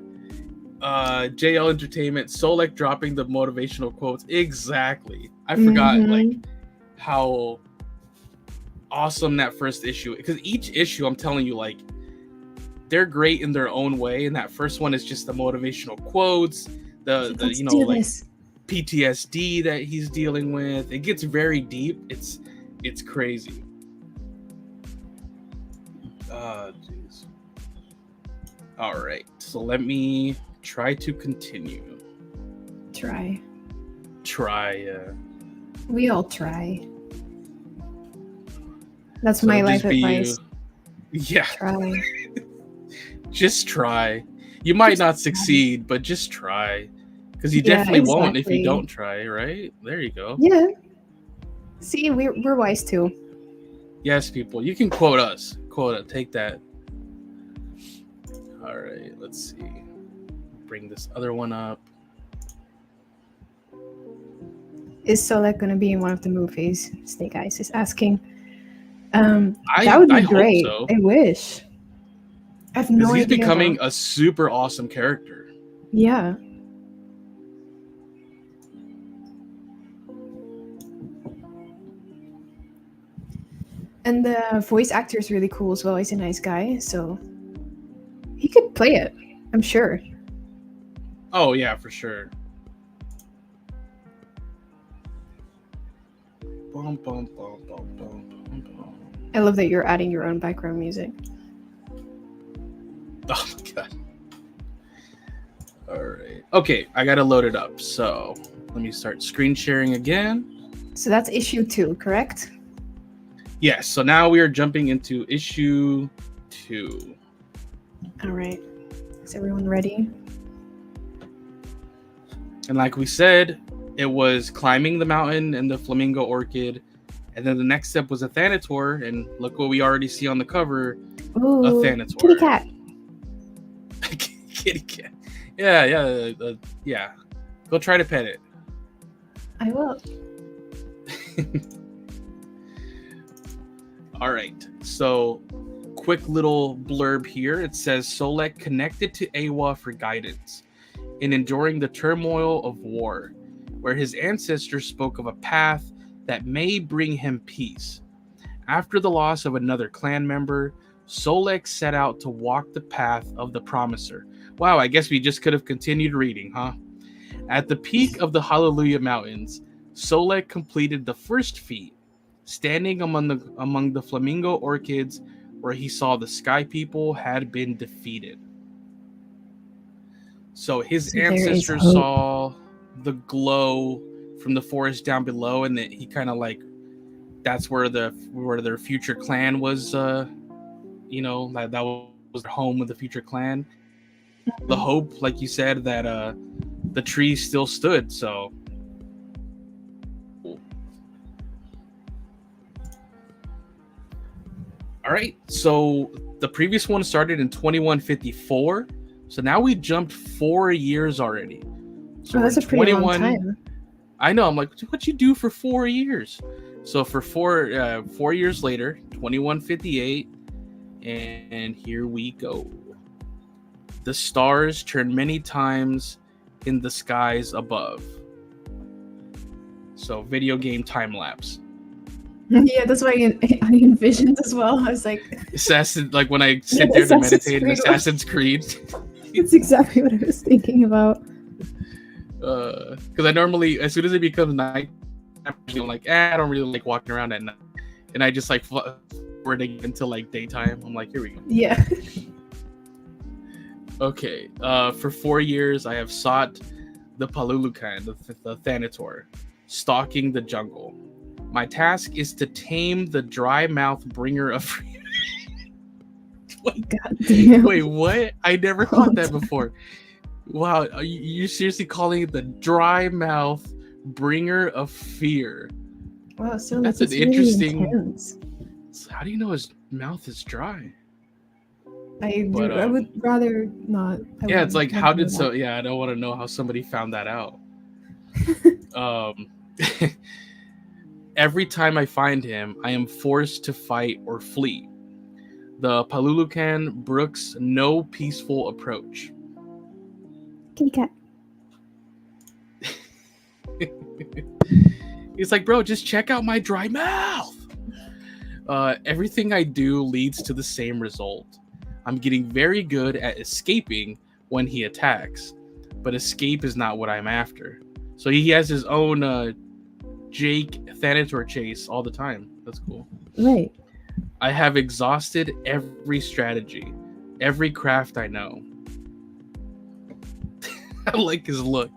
JL Entertainment, Solek dropping the motivational quotes. Exactly. I forgot like how awesome that first issue, because each issue, I'm telling you, like, they're great in their own way, and that first one is just the motivational quotes, the you know, like PTSD that he's dealing with. It gets very deep. It's crazy. Jeez. All right, so let me try to continue. Try. We all try. That's my life advice. Yeah. Try. Just try. You might not succeed, but just try. Because you definitely won't if you don't try, right? There you go. Yeah. See, we're wise too. Yes, people. You can quote us. Take that. All right. Let's see. Bring this other one up. Is Solek going to be in one of the movies? Snake Eyes is asking. That would be great. Hope so. I wish. I have no idea. He's becoming a super awesome character. Yeah. And the voice actor is really cool as well. He's a nice guy, so he could play it, I'm sure. Oh, yeah, for sure. Bum, bum, bum, bum, bum, bum, bum. I love that you're adding your own background music. Oh, my God. All right. Okay, I got to load it up. So let me start screen sharing again. So that's issue 2, correct? Yes, so now we are jumping into issue 2. All right. Is everyone ready? And like we said, it was climbing the mountain and the flamingo orchid. And then the next step was a Thanator. And look what we already see on the cover. Ooh, a Thanator. Kitty cat. Kitty cat. Yeah. Go try to pet it. I will. All right, so quick little blurb here. It says Solek connected to Awa for guidance in enduring the turmoil of war, where his ancestors spoke of a path that may bring him peace. After the loss of another clan member, Solek set out to walk the path of the Promiser. Wow, I guess we just could have continued reading, huh? At the peak of the Hallelujah Mountains, Solek completed the first feat, standing among the flamingo orchids where he saw the sky people had been defeated. So his ancestors saw the glow from the forest down below, and that he kind of like, that's where their future clan was, that was their home of the future clan. The hope, like you said, that the tree still stood, so. All right, so the previous one started in 2154, so now we jumped 4 years already. So that's a pretty long time. I know. I'm like, what'd you do for 4 years? So for 4 years later, 2158, and here we go. The stars turn many times in the skies above. So video game time lapse. Yeah, that's what I envisioned as well. I was like, Assassin, like when I sit there to meditate in Assassin's Creed. It's exactly what I was thinking about. Because I normally, as soon as it becomes night, I'm like, I don't really like walking around at night, and I just like forward until like daytime. I'm like, here we go. Yeah. Okay. For 4 years, I have sought the Palulukan, the Thanator, stalking the jungle. My task is to tame the dry mouth bringer of. Wait, what? I never caught that before. Wow, you're seriously calling it the dry mouth bringer of fear? Wow, so that's an interesting. Really how do you know his mouth is dry? I would rather not. Yeah, it's like how did so? Yeah, I don't want to know how somebody found that out. Every time I find him, I am forced to fight or flee. The Palulukan brooks no peaceful approach. Kitty cat. He's like, bro, just check out my dry mouth. Everything I do leads to the same result. I'm getting very good at escaping when he attacks, but escape is not what I'm after. So he has his own Jake Thanator chase all the time. That's cool. Right. I have exhausted every strategy, every craft I know. I like his look.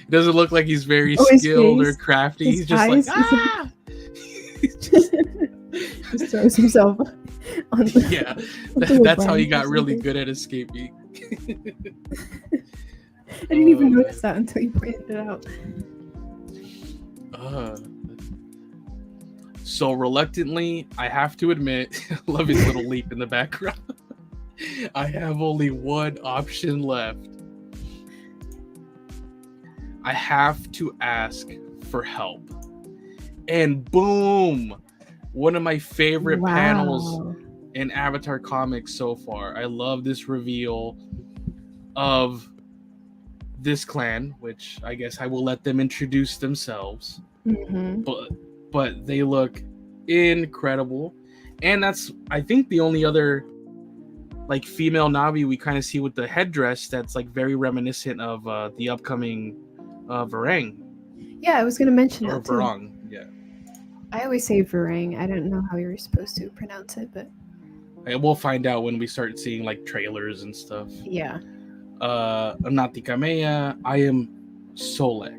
He doesn't look like he's very his skilled or face, crafty. his He's just like, eyes. ah! He's just, Just throws himself on the, yeah, onto a that's how he branch or got really something. good at escaping. I didn't even notice that until you pointed it out. So reluctantly, I have to admit, I love his little leap in the background. I have only one option left. I have to ask for help. And boom! One of my favorite panels in Avatar comics so far. I love this reveal of this clan, which I guess I will let them introduce themselves. Mm-hmm. But they look incredible. And that's, I think, the only other like female Navi we kind of see with the headdress that's like very reminiscent of the upcoming Varang. Yeah, I was gonna mention Or that too. Varang, yeah. I always say Varang. I don't know how you're supposed to pronounce it, but We'll find out when we start seeing like trailers and stuff. yeah. Anati Kameya, I am Solek.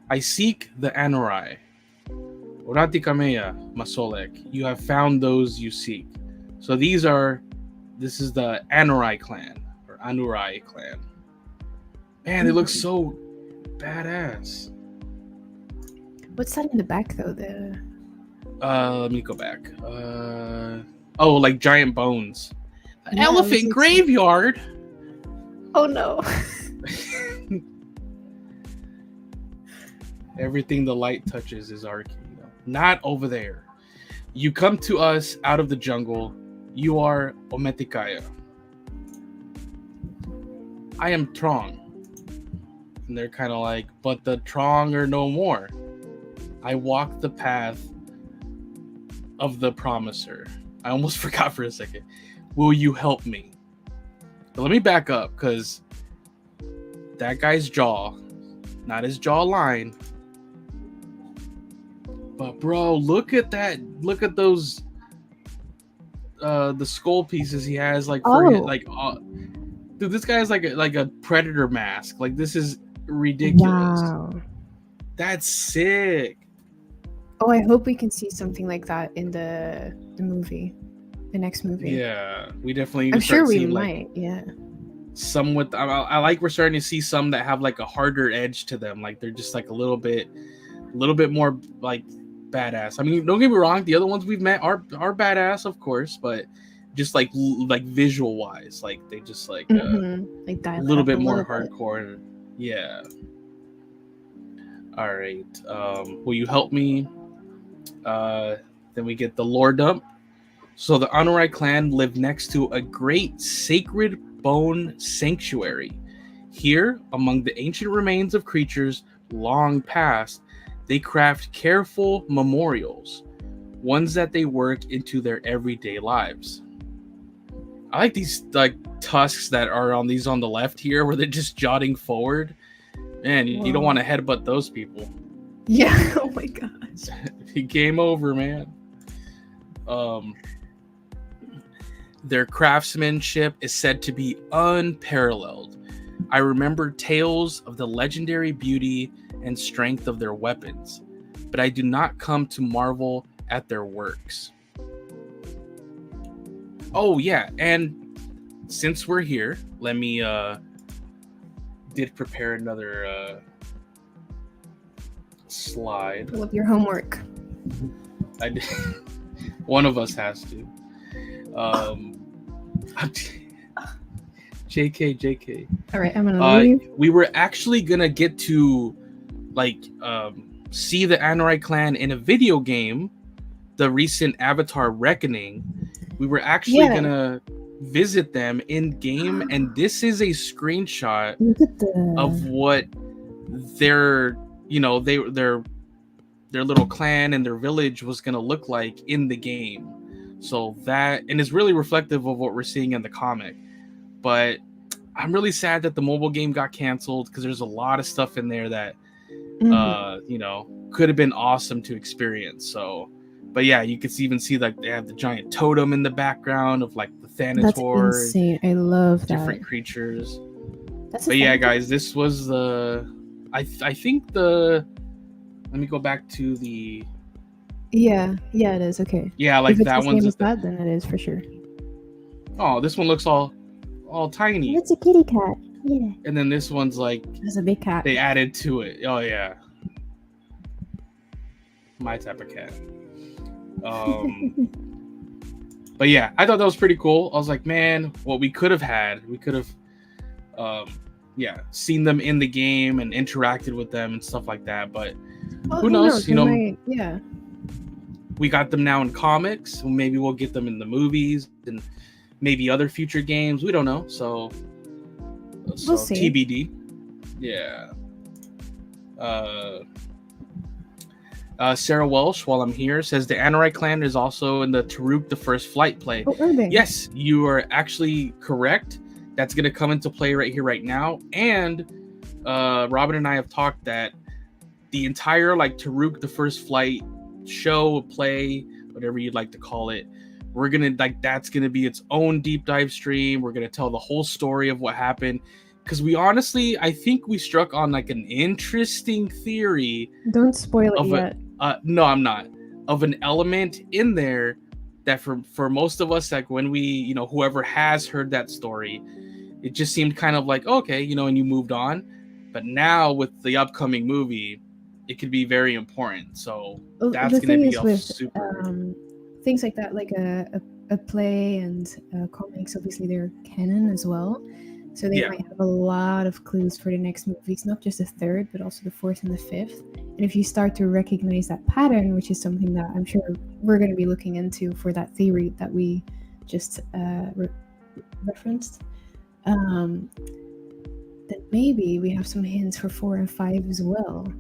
I seek the Anurai. Orati Kameya, Masolek. You have found those you seek. So this is the Anurai clan, or Anurai clan. Man, they look so badass. What's that in the back though? Let me go back. Like giant bones. Yeah, Elephant graveyard. Oh no. Everything the light touches is our kingdom. Not over there. You come to us out of the jungle. You are Metkayina. I am Trong. And they're kind of like, but the Trong are no more. I walk the path of the promiser. I almost forgot for a second. Will you help me? But let me back up, because that guy's jaw, not his jawline. But bro, look at that. Look at those the skull pieces he has, like for his, like dude, this guy has like a predator mask. Like, this is ridiculous. Wow. That's sick. Oh, I hope we can see something like that in the movie, the next movie. Yeah, we definitely need I'm to start sure we seeing, might. like, Yeah. some with I like we're starting to see some that have like a harder edge to them. Like, they're just like a little bit more like badass. I mean, don't get me wrong, the other ones we've met are badass, of course, but just like visual wise, like they just like like a little bit more hardcore. Yeah. All right. Will you help me? Then we get the lore dump. So the Anurai clan live next to a great sacred bone sanctuary. Here, among the ancient remains of creatures long past, they craft careful memorials, ones that they work into their everyday lives. I like these like tusks that are on the left here, where they're just jotting forward. Man, you don't want to headbutt those people. Yeah. Oh my god. Game over, man. Their craftsmanship is said to be unparalleled. I remember tales of the legendary beauty and strength of their weapons, but I do not come to marvel at their works. Oh yeah, and since we're here, let me did prepare another slide. Pull up your homework. I did. One of us has to. JK. All right, I'm gonna leave. We were actually gonna get to see the Anurai clan in a video game, the recent Avatar Reckoning. We were actually gonna visit them in game, and this is a screenshot of what their little clan and their village was gonna look like in the game. So that, and it's really reflective of what we're seeing in the comic. But I'm really sad that the mobile game got canceled, because there's a lot of stuff in there that could have been awesome to experience. So, but yeah, you could even see like they have the giant totem in the background of like the Thanator. That's insane. I love that. Different creatures. But yeah, guys, this was the. I think the. Let me go back to the. Yeah, it is. Okay. Yeah, like if it's that the one's. Same as that, then it is for sure. Oh, this one looks all tiny. It's a kitty cat. Yeah. And then this one's like. It's a big cat. They added to it. Oh yeah. My type of cat. But yeah, I thought that was pretty cool. I was like, man, what we could have had, we could have, seen them in the game and interacted with them and stuff like that. But who knows? You know, we got them now in comics. Maybe we'll get them in the movies and maybe other future games. We don't know. So we'll see. TBD. Yeah. Sarah Welsh, while I'm here, says the Anorai clan is also in the Taruk the First Flight play. Oh, are they? Yes, you are actually correct. That's going to come into play right here, right now. And Robin and I have talked that the entire like Taruk the First Flight show, play, whatever you'd like to call it, we're going to that's going to be its own deep dive stream. We're going to tell the whole story of what happened. Because we honestly, I think we struck on like an interesting theory. Don't spoil it yet. No, I'm not. Of an element in there that for most of us, like when we, you know, whoever has heard that story, it just seemed kind of like, okay, you know, and you moved on. But now with the upcoming movie, it could be very important. So that's going to be a super... things like that, like a play and comics, obviously they're canon as well. So they might have a lot of clues for the next movies, not just the third, but also the fourth and the fifth. And if you start to recognize that pattern, which is something that I'm sure we're going to be looking into for that theory that we just referenced, then maybe we have some hints for 4 and 5 as well.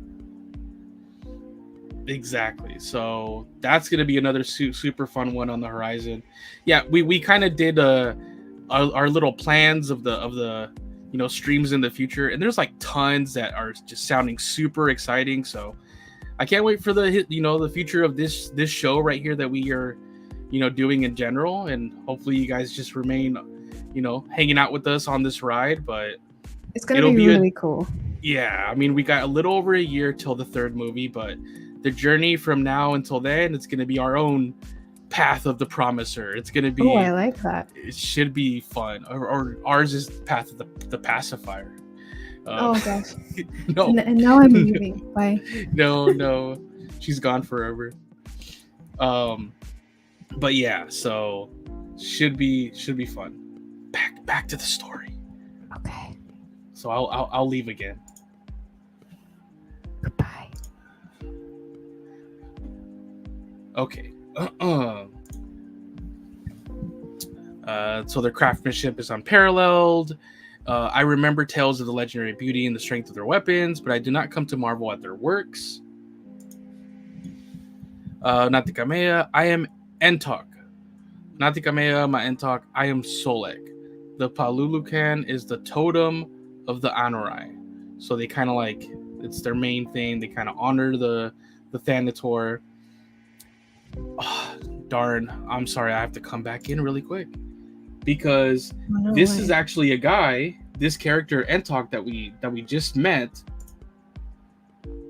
Exactly. So that's going to be another super fun one on the horizon. Yeah, we kind of did our little plans of the you know streams in the future, and there's like tons that are just sounding super exciting. So I can't wait for the future of this show right here that we are doing in general, and hopefully you guys just remain hanging out with us on this ride. But it's gonna be really cool. Yeah, I mean, we got a little over a year till the third movie, but the journey from now until then, it's gonna be our own path of the promiser. It's gonna be... Oh, I like that. It should be fun. Or ours is path of the pacifier. Oh gosh. No. And now I'm leaving. Bye. No, she's gone forever. But yeah, so should be fun. Back to the story. Okay. So I'll leave again. Goodbye. Okay. So their craftsmanship is unparalleled. I remember tales of the legendary beauty and the strength of their weapons, but I do not come to marvel at their works. Natikamea, I am Entok. Natikamea, my Entok, I am Solek. The Palulukan is the totem of the Anorai. So they kind of like, it's their main thing. They kind of honor the Thanator. Oh, darn, I'm sorry, I have to come back in really quick because this is actually a guy, this character Entok that we just met.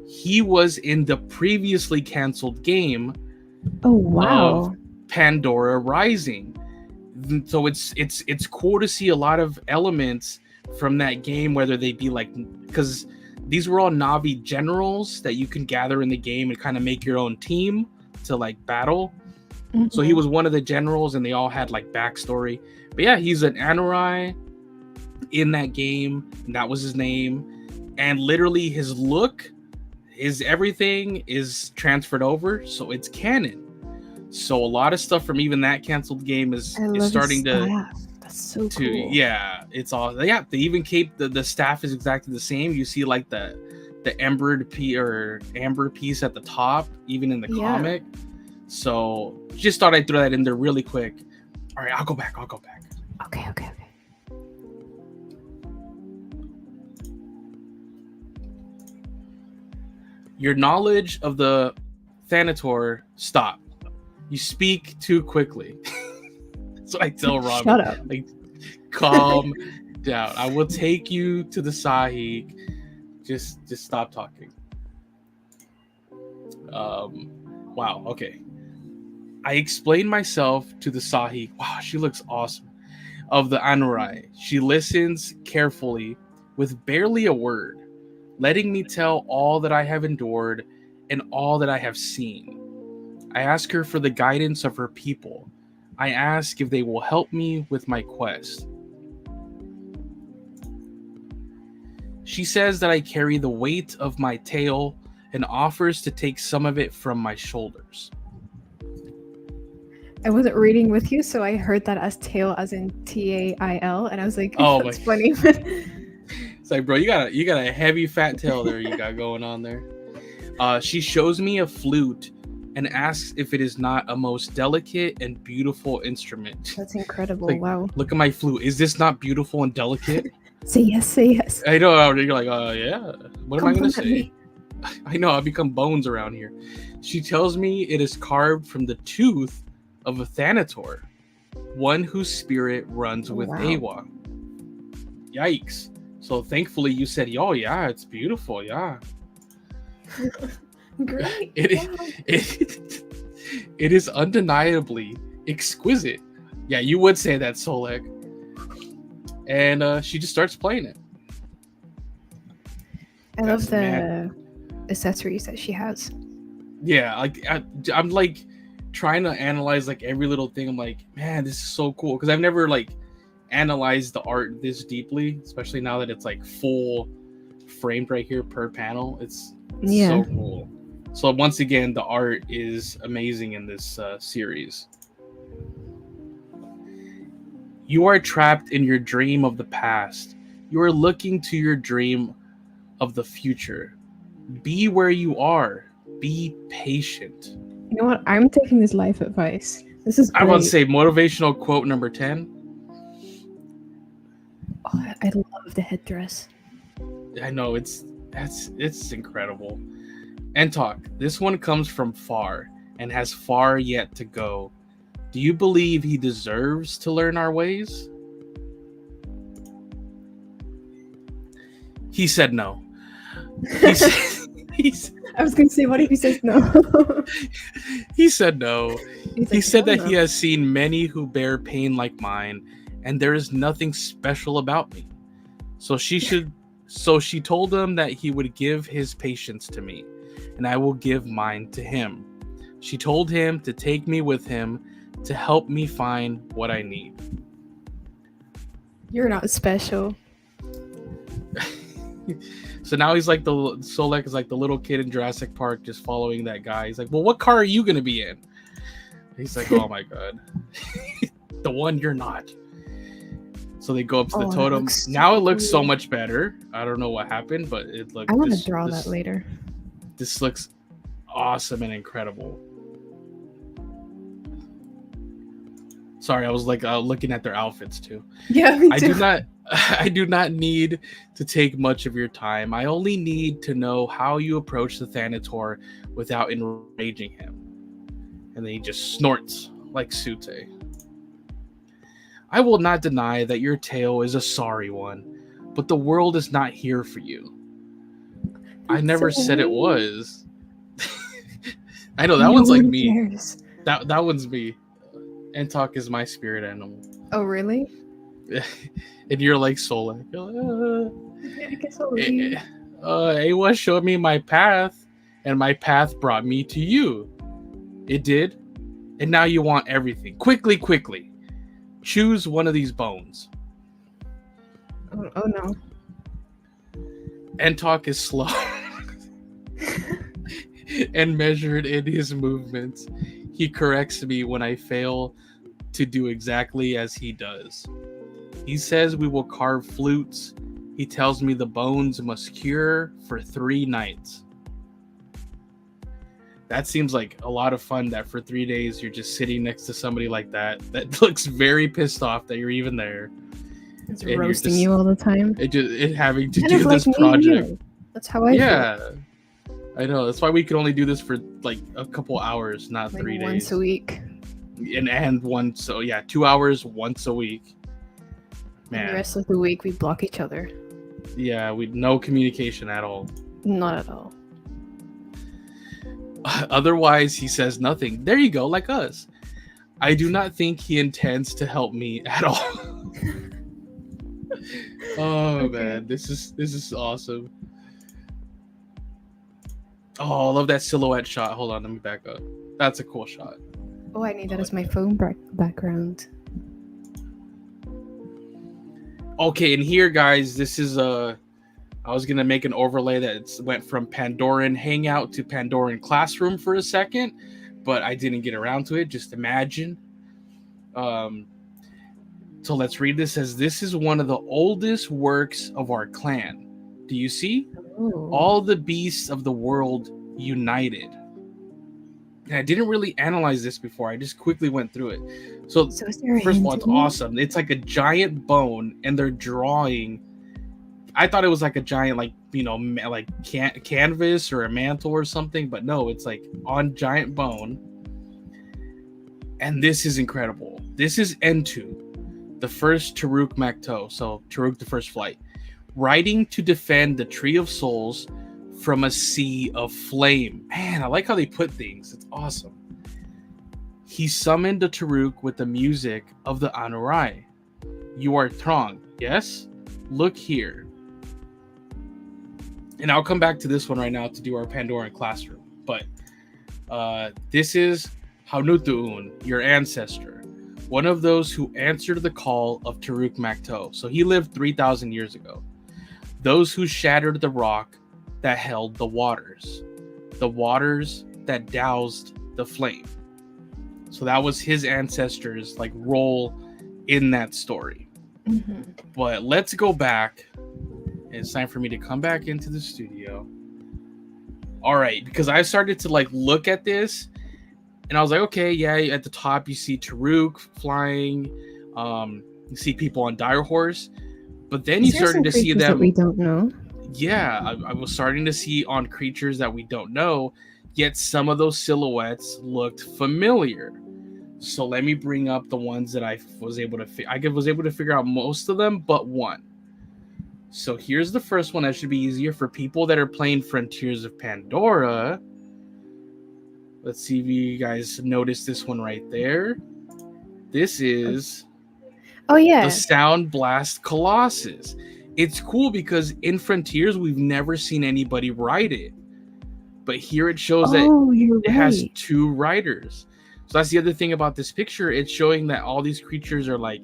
He was in the previously canceled game. Oh wow. Of Pandora Rising. So it's cool to see a lot of elements from that game, whether they be like, because these were all Na'vi generals that you can gather in the game and kind of make your own team to like battle. Mm-hmm. So he was one of the generals and they all had like backstory. But yeah, he's an Anorai in that game, and that was his name. And literally his look, his everything is transferred over, so it's canon. So a lot of stuff from even that canceled game is starting to... That's so cool. Yeah, it's all... Yeah, they even keep the staff is exactly the same. You see like the amber piece at the top, even in the comic. So just thought I'd throw that in there really quick. All right, I'll go back. Okay. Your knowledge of the Thanator, stop. You speak too quickly. So I tell Robin, shut up. Like, calm down. I will take you to the Sahik. Just stop talking. Wow. Okay. I explained myself to the Sahik. Wow, she looks awesome. Of the Anurai. She listens carefully with barely a word, letting me tell all that I have endured and all that I have seen. I ask her for the guidance of her people. I ask if they will help me with my quest. She says that I carry the weight of my tail and offers to take some of it from my shoulders. I wasn't reading with you, so I heard that as tail, as in Tail, and I was like, Oh that's my. funny. It's like, bro, you got a heavy fat tail there you got going on there. She shows me a flute and asks if it is not a most delicate and beautiful instrument. That's incredible. Like, wow. Look at my flute. Is this not beautiful and delicate? Say yes, say yes. I know. You're like, yeah. What am I going to say? Me. I know. I've become bones around here. She tells me it is carved from the tooth of a Thanator, one whose spirit runs with Awa. Yikes. So thankfully you said, oh yeah, it's beautiful, yeah. Great. It is undeniably exquisite. Yeah, you would say that, Solek. And she just starts playing it. I love the accessories that she has. Yeah, like I'm like trying to analyze like every little thing. I'm like, man, this is so cool, because I've never like analyzed the art this deeply, especially now that it's like full framed right here per panel. It's so cool. So once again, the art is amazing in this series. You are trapped in your dream of the past. You are looking to your dream of the future. Be where you are. Be patient. You know what? I'm taking this life advice. This is great. I want to say motivational quote number 10. Oh, I love the headdress. I know, it's incredible. And talk. This one comes from far and has far yet to go. Do you believe he deserves to learn our ways? He said no. I was going to say, what if he says no? He said no. He said that no. he has seen many who bear pain like mine, and there is nothing special about me. So she told him that he would give his patience to me, and I will give mine to him. She told him to take me with him to help me find what I need. You're not special. So now he's like Solek is like the little kid in Jurassic Park just following that guy. He's like, well, what car are you going to be in? He's like, oh my God. The one you're not. So they go up to the totem. Now it looks so much better. I don't know what happened, but it looks... I want to draw that later. This looks awesome and incredible. Sorry, I was like looking at their outfits too. Yeah, me too. I do not need to take much of your time. I only need to know how you approach the Thanator without enraging him. And then he just snorts like Sute. I will not deny that your tale is a sorry one, but the world is not here for you. I never said it was. I know, that one's like me. That one's me. Entok is my spirit animal. Oh, really? And you're like Solek. I guess I'll leave. Awa showed me my path, and my path brought me to you. It did. And now you want everything. Quickly. Choose one of these bones. Oh no. Entok is slow and measured in his movements. He corrects me when I fail to do exactly as he does. He says we will carve flutes. He tells me the bones must cure for 3 nights. That seems like a lot of fun, that for 3 days you're just sitting next to somebody like that looks very pissed off that you're even there. It's roasting you all the time. It having to do this project. That's how I feel. I know. That's why we could only do this for like a couple hours, not 3 days. Once a week. And 2 hours once a week. And the Man, rest of the week we block each other. yeah, we no communication at all. Not at all. Otherwise, he says nothing. There you go, like us. I do not think he intends to help me at all. Oh man, this is awesome. Oh, I love that silhouette shot. Hold on, let me back up. That's a cool shot. Oh, I need that as my phone background. Okay, and here, guys, this is I was gonna make an overlay that went from Pandoran Hangout to Pandoran Classroom for a second, but I didn't get around to it. Just imagine. So let's read this as this is one of the oldest works of our clan. Do you see? Oh. All the beasts of the world united. And I didn't really analyze this before. I just quickly went through it. So is there a first of all, hint it's in it? awesome. It's like a giant bone, and they're drawing. I thought it was like a giant, like, you know, like canvas or a mantle or something, but no, it's like on giant bone. And this is incredible. This is Entu, the first Taruk Makto, so Taruk the first flight, riding to defend the Tree of Souls from a sea of flame. Man, I like how they put things. It's awesome. He summoned the Taruk with the music of the Anurai. You are Trong, yes? Look here. And I'll come back to this one right now to do our Pandoran classroom. But this is Haunutuun, your ancestor, one of those who answered the call of Taruk Makto. So he lived 3,000 years ago. Those who shattered the rock that held the waters that doused the flame. So that was his ancestors' like role in that story. Mm-hmm. But let's go back. It's time for me to come back into the studio. All right, because I started to like look at this, and I was like, okay, yeah. At the top, you see Taruk flying. You see people on dire horse, but then you started to see them. That we don't know. Yeah, I was starting to see on creatures that we don't know. Yet some of those silhouettes looked familiar. So let me bring up the ones that I was able to figure out most of them, but one. So here's the first one that should be easier for people that are playing Frontiers of Pandora. Let's see if you guys notice this one right there. This is the Sound Blast Colossus. It's cool because in Frontiers, we've never seen anybody ride it. But here it shows that it has two riders. So that's the other thing about this picture. It's showing that all these creatures are like,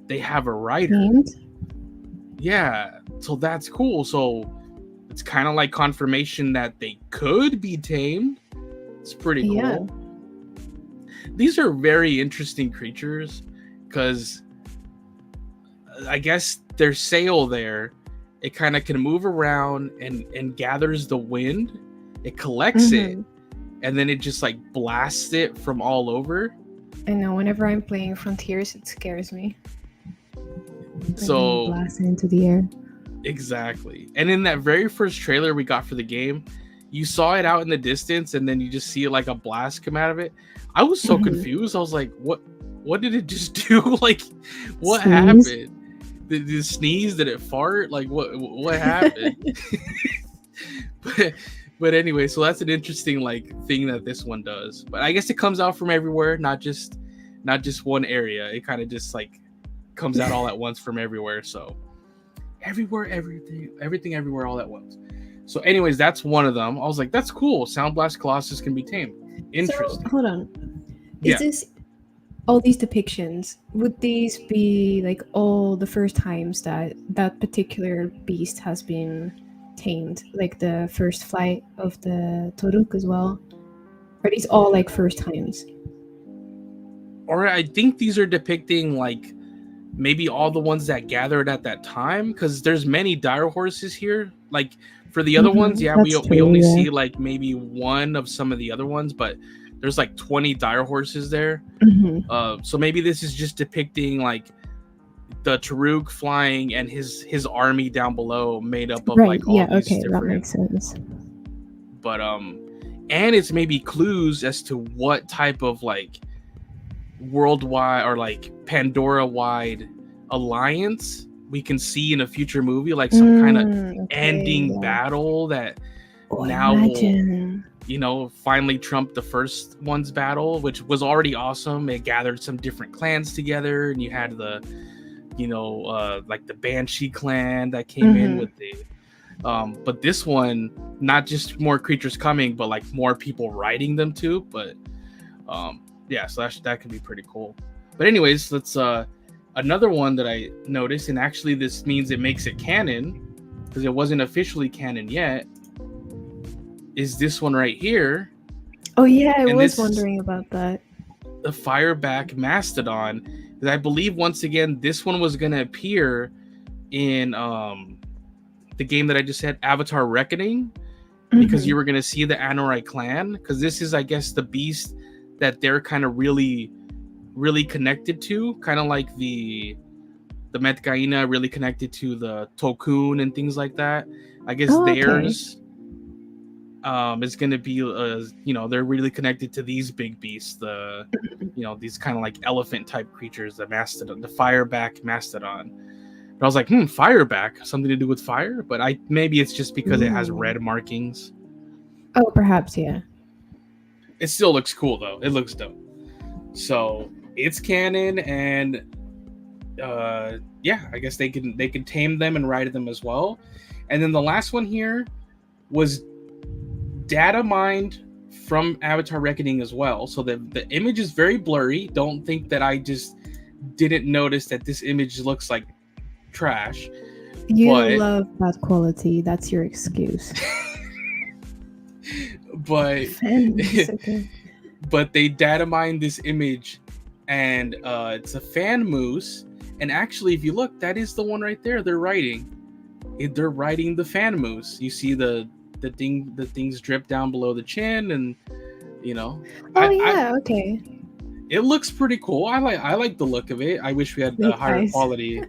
they have a rider. And? Yeah, so that's cool. So it's kind of like confirmation that they could be tamed. It's pretty cool. Yeah. These are very interesting creatures because I guess their sail there, it kind of can move around and gathers the wind. It collects it, and then it just like blasts it from all over. I know, whenever I'm playing Frontiers, it scares me. So blast it into the air. Exactly. And in that very first trailer we got for the game, you saw it out in the distance, and then you just see like a blast come out of it. I was so confused. I was like, what did it just do? Like, what happened? Did it sneeze? Did it fart? Like, what happened? But anyway, so that's an interesting like thing that this one does. But I guess it comes out from everywhere, not just one area. It kind of just like comes out all at once from everywhere. So everywhere, everything everywhere all at once. So anyways, that's one of them. I was like, that's cool. Sound Blast Colossus can be tamed. Interesting. So, hold on. Is this all these depictions? Would these be like all the first times that particular beast has been tamed, like the first flight of the Toruk as well? Are these all like first times? Or I think these are depicting like maybe all the ones that gathered at that time, because there's many dire horses here. Like for the other ones, we only see like maybe one of some of the other ones, but there's like 20 dire horses there. So maybe this is just depicting like the Taruk flying and his army down below, made up of like all these different. That makes sense. But and it's maybe clues as to what type of like worldwide or like Pandora wide alliance we can see in a future movie, like some kind of ending yeah. battle that now imagine. will, finally trump the first one's battle, which was already awesome. It gathered some different clans together, and you had the, like the Banshee clan that came in with the, but this one, not just more creatures coming, but like more people riding them too. But yeah, so that could be pretty cool. But anyways, let's another one that I noticed, and actually this means it makes it canon because it wasn't officially canon yet, is this one right here. Oh yeah, I was wondering about that. The Fireback Mastodon. Because I believe once again this one was gonna appear in the game that I just said, Avatar Reckoning, because you were gonna see the Anorai clan. Because this is, I guess, the beast that they're kind of really connected to, kind of like the Metkayina really connected to the Tulkun and things like that. I guess theirs is going to be they're really connected to these big beasts, the these kind of like elephant type creatures, the mastodon, the Fireback Mastodon. But I was like, Fireback, something to do with fire? But maybe it's just because it has red markings. Oh, perhaps, yeah. It still looks cool though. It looks dope. So it's canon, and I guess they can tame them and ride them as well. And then the last one here was data mined from Avatar Reckoning as well. So the image is very blurry. Don't think that I just didn't notice that this image looks like trash. You love that quality. That's your excuse. But but they data mined this image, and it's a fan moose. And actually, if you look, that is the one right there. They're riding the fan moose. You see the things drip down below the chin, and okay. It looks pretty cool. I like the look of it. I wish we had a higher quality.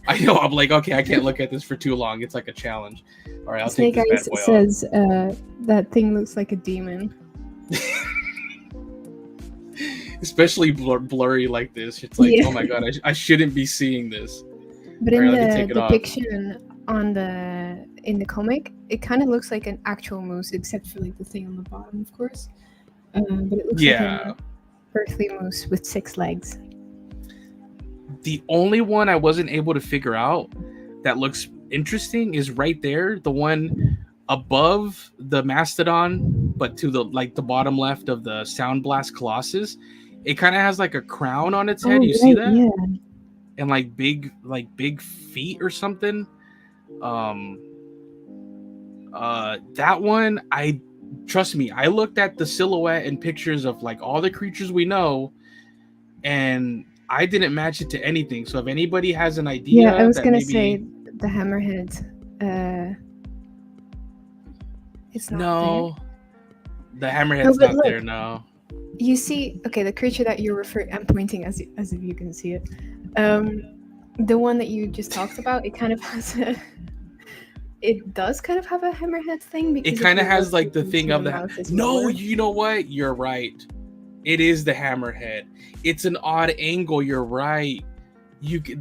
I know. I'm like, okay, I can't look at this for too long. It's like a challenge. All right, I'll take this bad boy says that thing looks like a demon. Especially blurry like this. It's like, oh my god, I shouldn't be seeing this. But in the depiction in the comic, it kind of looks like an actual moose, except for like the thing on the bottom, of course. But it looks like an earthly moose with 6 legs. The only one I wasn't able to figure out that looks interesting is right there, the one above the mastodon, but to the bottom left of the Sound Blast Colossus. It kind of has like a crown on its head. You see that? Yeah. And like big feet or something. That one, trust me, I looked at the silhouette and pictures of like all the creatures we know, and I didn't match it to anything. So if anybody has an idea, I was gonna say the hammerhead. It's not there. The hammerhead's not there. No. You see, okay, the creature that you're referring, I'm pointing as if you can see it. The one that you just talked about, it kind of has it does kind of have a hammerhead thing, because it kind of has like the thing of the no, you know what? You're right. It is the hammerhead. It's an odd angle. You're right.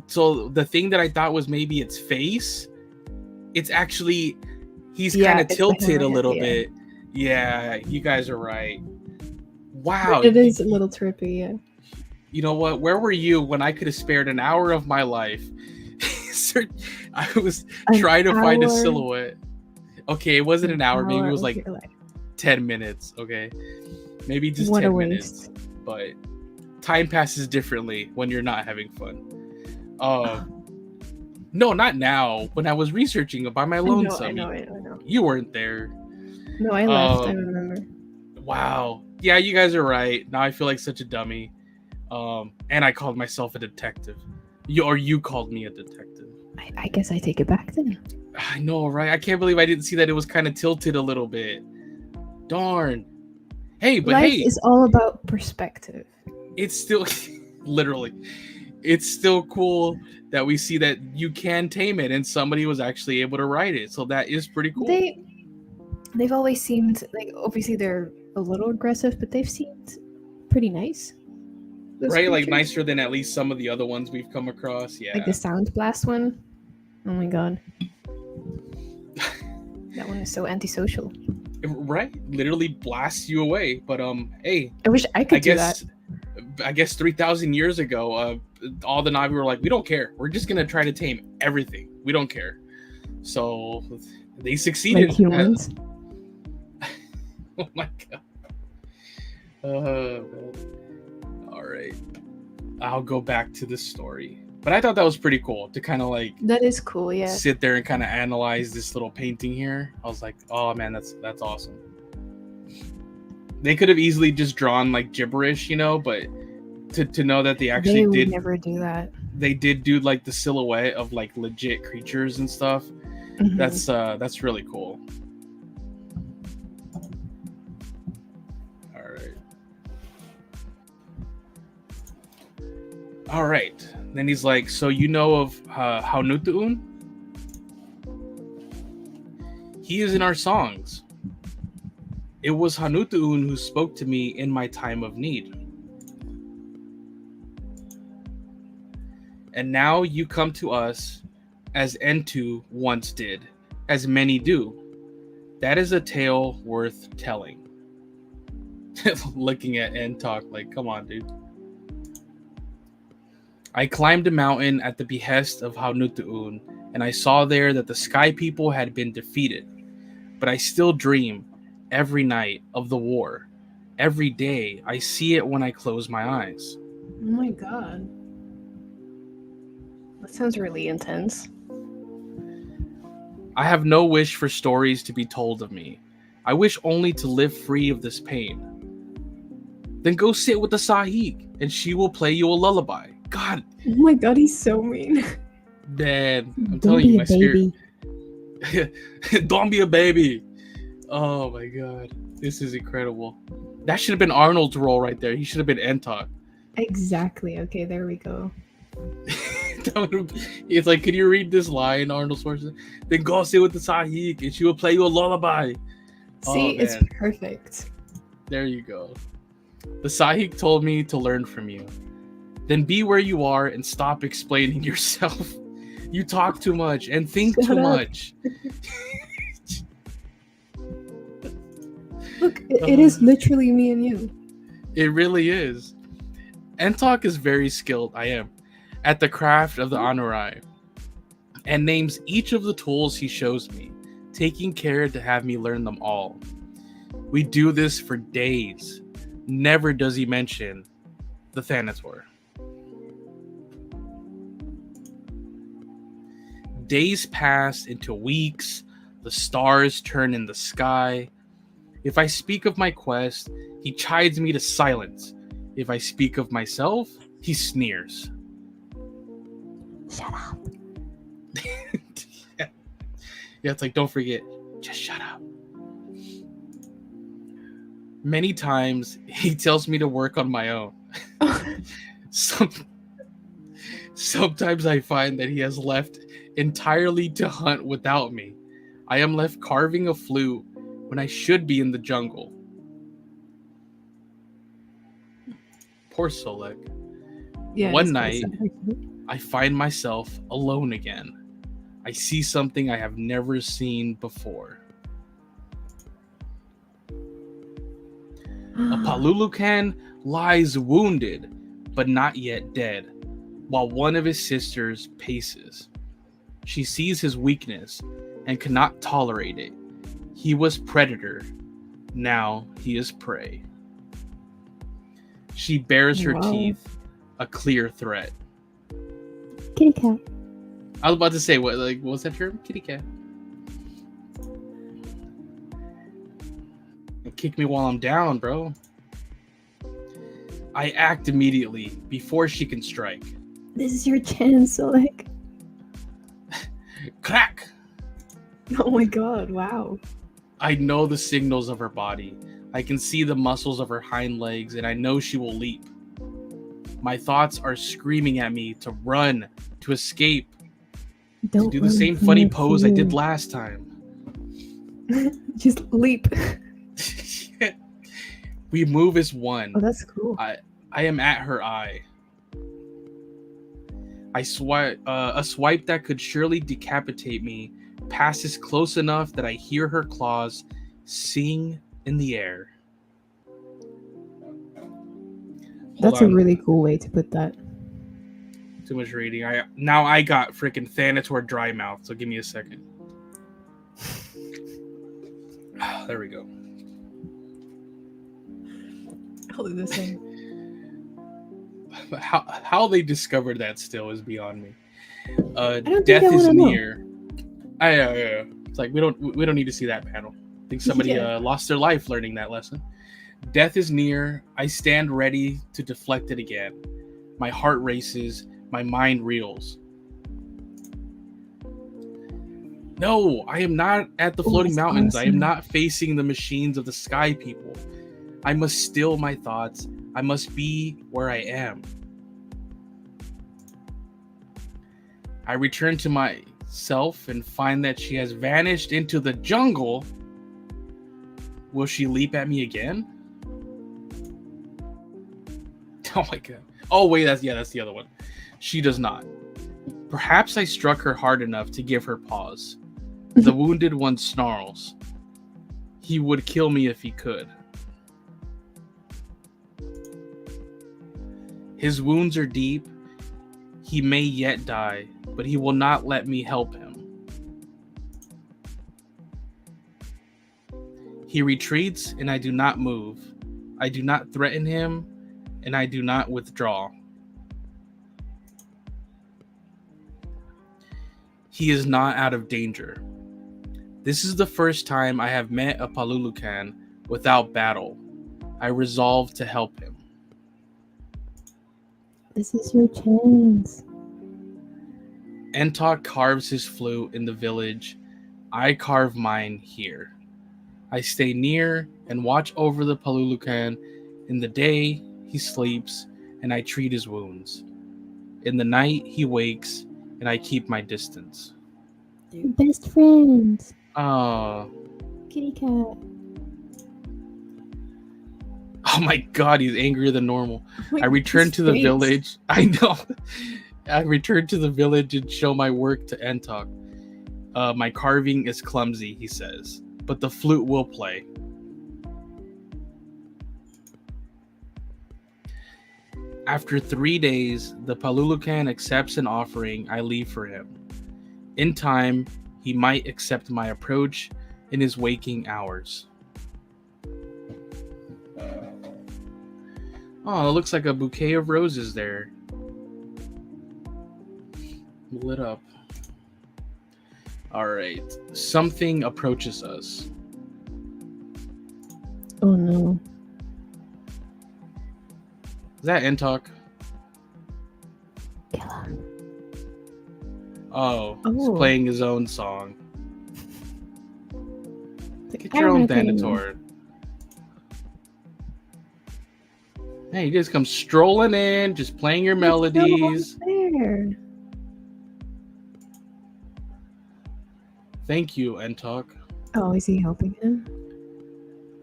So the thing that I thought was maybe its face, it's actually he's kind of tilted a little bit. Yeah, you guys are right. Wow, it is a little trippy. Yeah. You know what? Where were you when I could have spared an hour of my life? I was trying to find a silhouette. Okay, it wasn't an hour. Maybe it was like 10 minutes. Okay, maybe just 10 minutes. But time passes differently when you're not having fun. No, not now. When I was researching by my lonesome. I know. You weren't there. No, I left. I remember. Wow. Yeah, you guys are right. Now I feel like such a dummy. And I called myself a detective. You called me a detective. I guess I take it back then. I know, right? I can't believe I didn't see that it was kind of tilted a little bit. Darn. Hey, but life is all about perspective. It's still literally. It's still cool that we see that you can tame it and somebody was actually able to ride it. So that is pretty cool. They've always seemed like, obviously they're a little aggressive, but they've seemed pretty nice. those right? Like creatures. nicer than at least some of the other ones we've come across. Yeah. Like the sound blast one. Oh my god. That one is so antisocial. Right? Literally blasts you away. But hey, I wish I could do that. I guess 3,000 years ago, all the Navi were like, we don't care. We're just gonna try to tame everything. We don't care. So they succeeded. Like humans. Oh my god. All right. I'll go back to the story. But I thought that was pretty cool to kind of like That is cool, yeah. sit there and kind of analyze this little painting here. I was like, oh man, that's awesome. They could have easily just drawn like gibberish, you know, but to know that they actually would did never do that. They did do like the silhouette of like legit creatures and stuff. Mhm. That's really cool. All right. Then he's like, so you know of Hanutu'un? He is in our songs. It was Hanutu'un who spoke to me in my time of need. And now you come to us as Entu once did, as many do. That is a tale worth telling. Looking at Entok like, come on, dude. I climbed a mountain at the behest of Hanutu'un, and I saw there that the sky people had been defeated. But I still dream every night of the war. Every day I see it when I close my eyes. Oh my god. That sounds really intense. I have no wish for stories to be told of me. I wish only to live free of this pain. Then go sit with the Sahik, and she will play you a lullaby. God. Oh my god, he's so mean. Man, I'm telling you, my spirit. Don't be a baby. Oh my god. This is incredible. That should have been Arnold's role right there. He should have been Entok. Exactly. Okay, there we go. It's like, can you read this line, Arnold Schwarzenegger? Then go sit with the Sahik and she will play you a lullaby. See, it's perfect. There you go. The Sahik told me to learn from you. Then be where you are and stop explaining yourself. You talk too much and think too much. Look, it is literally me and you. It really is. Entok is very skilled, I am, at the craft of the Anurai, and names each of the tools he shows me, taking care to have me learn them all. We do this for days. Never does he mention the Thanator. Days pass into weeks. The stars turn in the sky. If I speak of my quest, he chides me to silence. If I speak of myself, he sneers. Shut up. Yeah, it's like, don't forget, just shut up. Many times, he tells me to work on my own. Sometimes I find that he has left entirely to hunt without me. I am left carving a flute when I should be in the jungle. Poor Solek. Yeah, One night, I find myself alone again. I see something I have never seen before. A Palulukan lies wounded, but not yet dead, while one of his sisters paces. She sees his weakness and cannot tolerate it. He was predator, now he is prey. She bares her teeth, a clear threat. Kitty cat. I was about to say, what was that term? Kitty cat. Kick me while I'm down, bro. I act immediately before she can strike. This is your chance, Solek. Crack! Oh my god, wow. I know the signals of her body. I can see the muscles of her hind legs, and I know she will leap. My thoughts are screaming at me to run, to escape, to do the same funny pose I did last time. Just leap. We move as one. Oh, that's cool. I am at her eye. I swipe a swipe that could surely decapitate me passes close enough that I hear her claws sing in the air. That's a really cool way to put that. Too much reading. I got freaking Thanator dry mouth, so give me a second. There we go. I'll do the same. How they discovered that still is beyond me. Death is near. It's like we don't need to see that panel. I think somebody lost their life learning that lesson. Death is near. I stand ready to deflect it again. My heart races. My mind reels. No, I am not at the floating mountains. Awesome. I am not facing the machines of the sky people. I must still my thoughts. I must be where I am. I return to myself and find that she has vanished into the jungle. Will she leap at me again? Oh my god. Oh wait, that's the other one. She does not. Perhaps I struck her hard enough to give her pause. The wounded one snarls. He would kill me if he could. His wounds are deep. He may yet die, but he will not let me help him. He retreats, and I do not move. I do not threaten him, and I do not withdraw. He is not out of danger. This is the first time I have met a Palulukan without battle. I resolve to help him. This is your chance. Entok carves his flute in the village. I carve mine here. I stay near and watch over the Palulukan. In the day, he sleeps, and I treat his wounds. In the night, he wakes, and I keep my distance. You're best friends. Oh. Kitty cat. Oh my god, he's angrier than normal. Oh I return to the face. village. I know. I return to the village and show my work to Entok. My carving is clumsy, he says, but the flute will play. After 3 days, the Palulukan accepts an offering I leave for him. In time, he might accept my approach in his waking hours. Oh, it looks like a bouquet of roses there. Lit up. Alright. Something approaches us. Oh no. Is that Entok? Killer. Oh, he's playing his own song. Get I your own reckon- Thanator. Hey, you guys come strolling in, just playing your melodies. There. Thank you, Entok. Oh, is he helping him?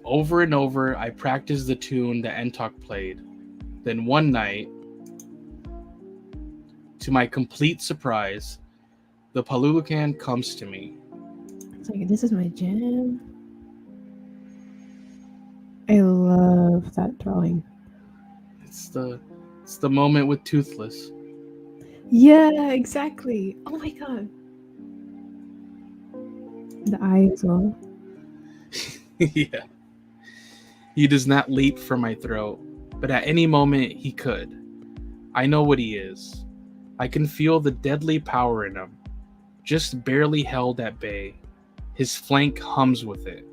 Over and over, I practiced the tune that Entok played. Then one night, to my complete surprise, the Palulukan comes to me. It's like, this is my jam. I love that drawing. It's the moment with Toothless. Yeah, exactly. Oh my god. The eye as well. Yeah. He does not leap for my throat, but at any moment he could. I know what he is. I can feel the deadly power in him, just barely held at bay. His flank hums with it.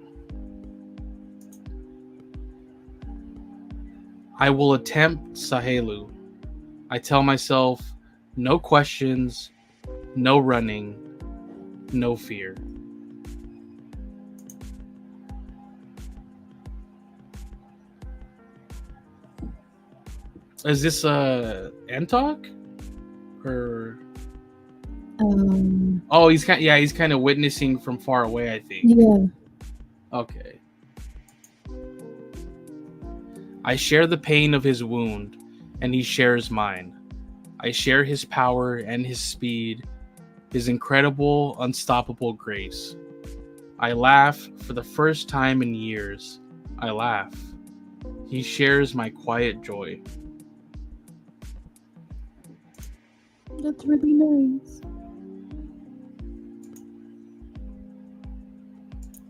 I will attempt Sahelu. I tell myself, no questions, no running, no fear. Is this Entok? Or oh, he's kind of witnessing from far away, I think. Yeah. Okay. I share the pain of his wound. and he shares mine. I share his power and his speed, his incredible, unstoppable grace. I laugh for the first time in years. I laugh. He shares my quiet joy. That's really nice.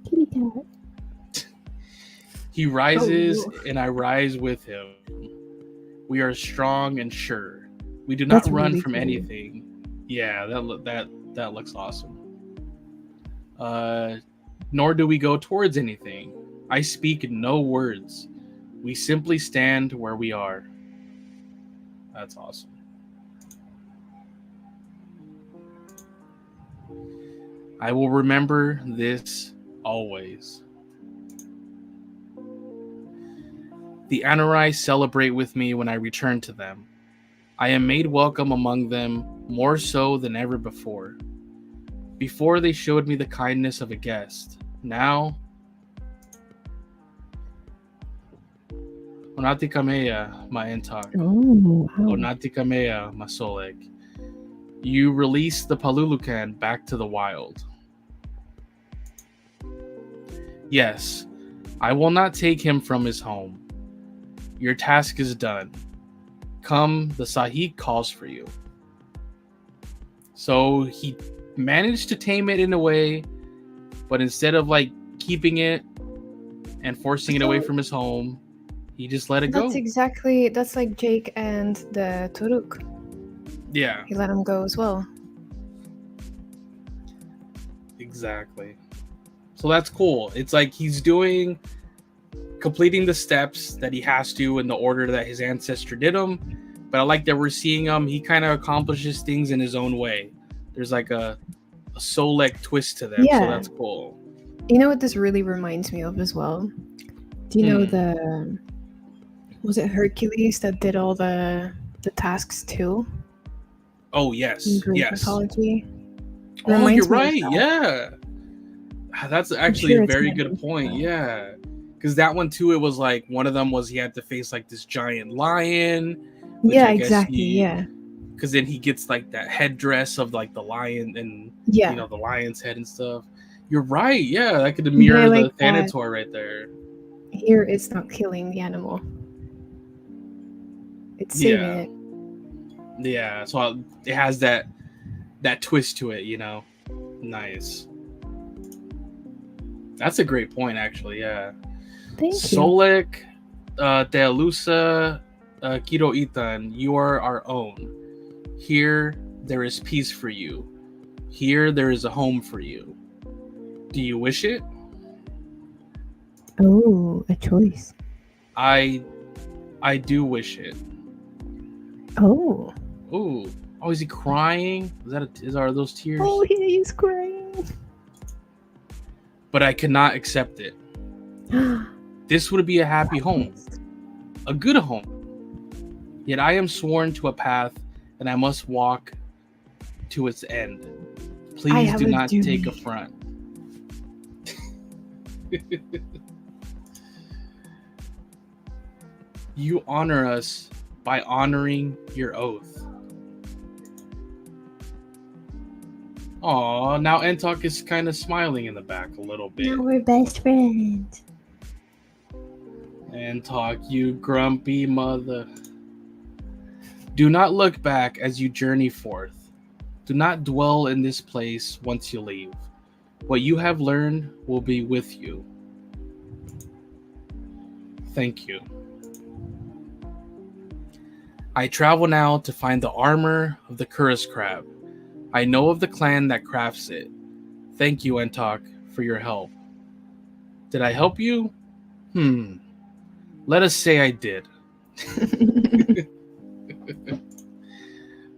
Kitty cat. He rises Oh. and I rise with him. We are strong and sure. We do not That's run really from cool. anything. Yeah, that looks awesome. Nor do we go towards anything. I speak no words. We simply stand where we are. That's awesome. I will remember this always. The Anurai celebrate with me when I return to them. I am made welcome among them more so than ever before. Before they showed me the kindness of a guest. Now, Onati Kameya, my Entok. Oh, wow. Onati Kameya, my Solek. You release the Palulukan back to the wild. Yes, I will not take him from his home. Your task is done. Come, the Sahik calls for you. So he managed to tame it in a way, but instead of like keeping it and forcing it away from his home, he just let it go. That's like Jake and the Turuk. Yeah, He let him go as well. exactly. So that's cool. It's like he's completing the steps that he has to in the order that his ancestor did them. But I like that we're seeing him. He kind of accomplishes things in his own way. There's like a Solek twist to them. Yeah. So that's cool. You know what this really reminds me of as well? Do you know was it Hercules that did all the tasks too? Oh, yes. In Greek Yes. mythology? Oh, Reminds you're me of right. that. Yeah. That's actually sure a it's very meant good to be point. that. Yeah. Because that one too, it was like one of them was he had to face like this giant lion. Which Yeah, I guess exactly. Yeah. Because then he gets like that headdress of like the lion and Yeah. you know the lion's head and stuff. You're right. Yeah, that could But mirror I like the Thanator right there. Here it's not killing the animal. It's saving it. Yeah. So it has that twist to it, you know. Nice. That's a great point, actually. Yeah. Thank you. Solek, Tealusa, Kiro Itan, you are our own. Here there is peace for you. Here there is a home for you. Do you wish it? Oh, a choice. I do wish it. Oh. Ooh. Oh, is he crying? Are those tears? Oh, he is crying. But I cannot accept it. This would be a happy home. A good home. Yet I am sworn to a path and I must walk to its end. Please do not take affront. You honor us by honoring your oath. Aw, now Entok is kind of smiling in the back a little bit. Now we're best friends. Entok, you grumpy mother. Do not look back as you journey forth. Do not dwell in this place once you leave. What you have learned will be with you. Thank you. I travel now to find the armor of the Kurus crab. I know of the clan that crafts it. Thank you, Entok, for your help. Did I help you? Let us say I did.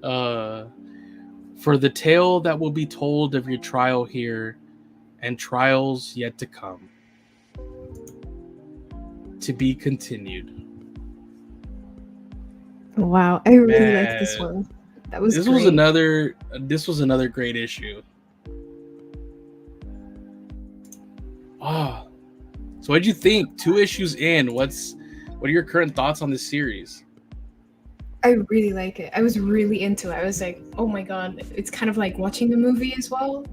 For the tale that will be told of your trial here and trials yet to come. To be continued. Wow, I really Man. like this one. That was This great. was another great issue. So what'd you think? 2 issues in. What are your current thoughts on this series? I really like it. I was really into it. I was like, oh my god, it's kind of like watching the movie as well,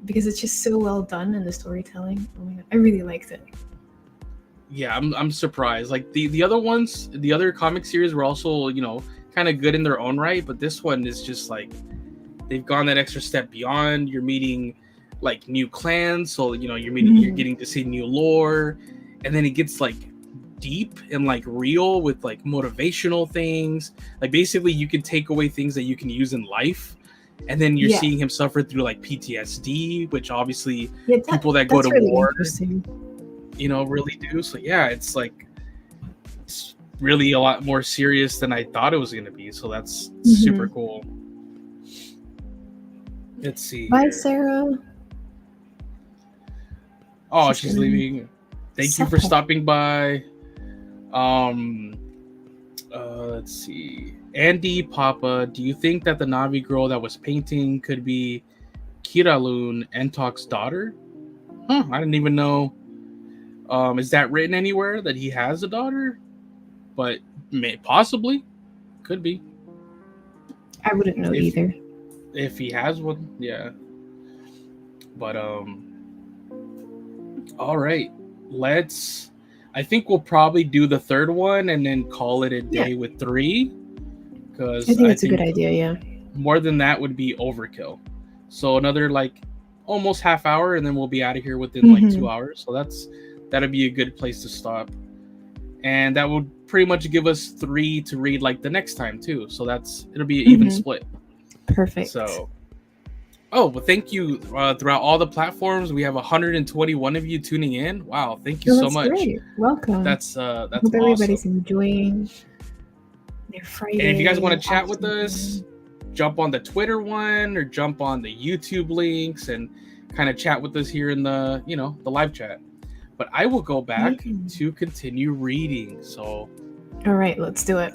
because it's just so well done in the storytelling. Oh my god, I really liked it. Yeah, I'm surprised. Like the other ones, the other comic series were also, you know, kind of good in their own right, but this one is just like they've gone that extra step beyond. You're meeting like new clans, so you know you're getting to see new lore, and then it gets like deep and like real with like motivational things. Like basically, you can take away things that you can use in life, and then you're seeing him suffer through like PTSD, which obviously people that go to really war, interesting. you know, really do. So yeah, it's like it's really a lot more serious than I thought it was going to be. So that's super cool. Let's see. Bye, here. Sarah. Oh, she's leaving. Thank you for stopping by. Let's see. Andy Papa, do you think that the Navi girl that was painting could be Kiralun, Entok's daughter? Huh, I didn't even know. Is that written anywhere that he has a daughter? But possibly. Could be. I wouldn't know either. If he has one, yeah. But all right. I think we'll probably do the third one and then call it a day with 3. Because I think it's a good idea, yeah. More than that would be overkill. So another like almost half hour, and then we'll be out of here within like 2 hours. So that'll be a good place to stop. And that will pretty much give us 3 to read like the next time too. So it'll be an even split. Perfect. So, well, thank you. Throughout all the platforms, we have 121 of you tuning in. Wow, thank you so much. Great. Welcome. That's Hope awesome. Everybody's enjoying their Friday. And if you guys want to chat with us, jump on the Twitter one or jump on the YouTube links and kind of chat with us here in the the live chat. But I will go back to continue reading. So, all right, let's do it.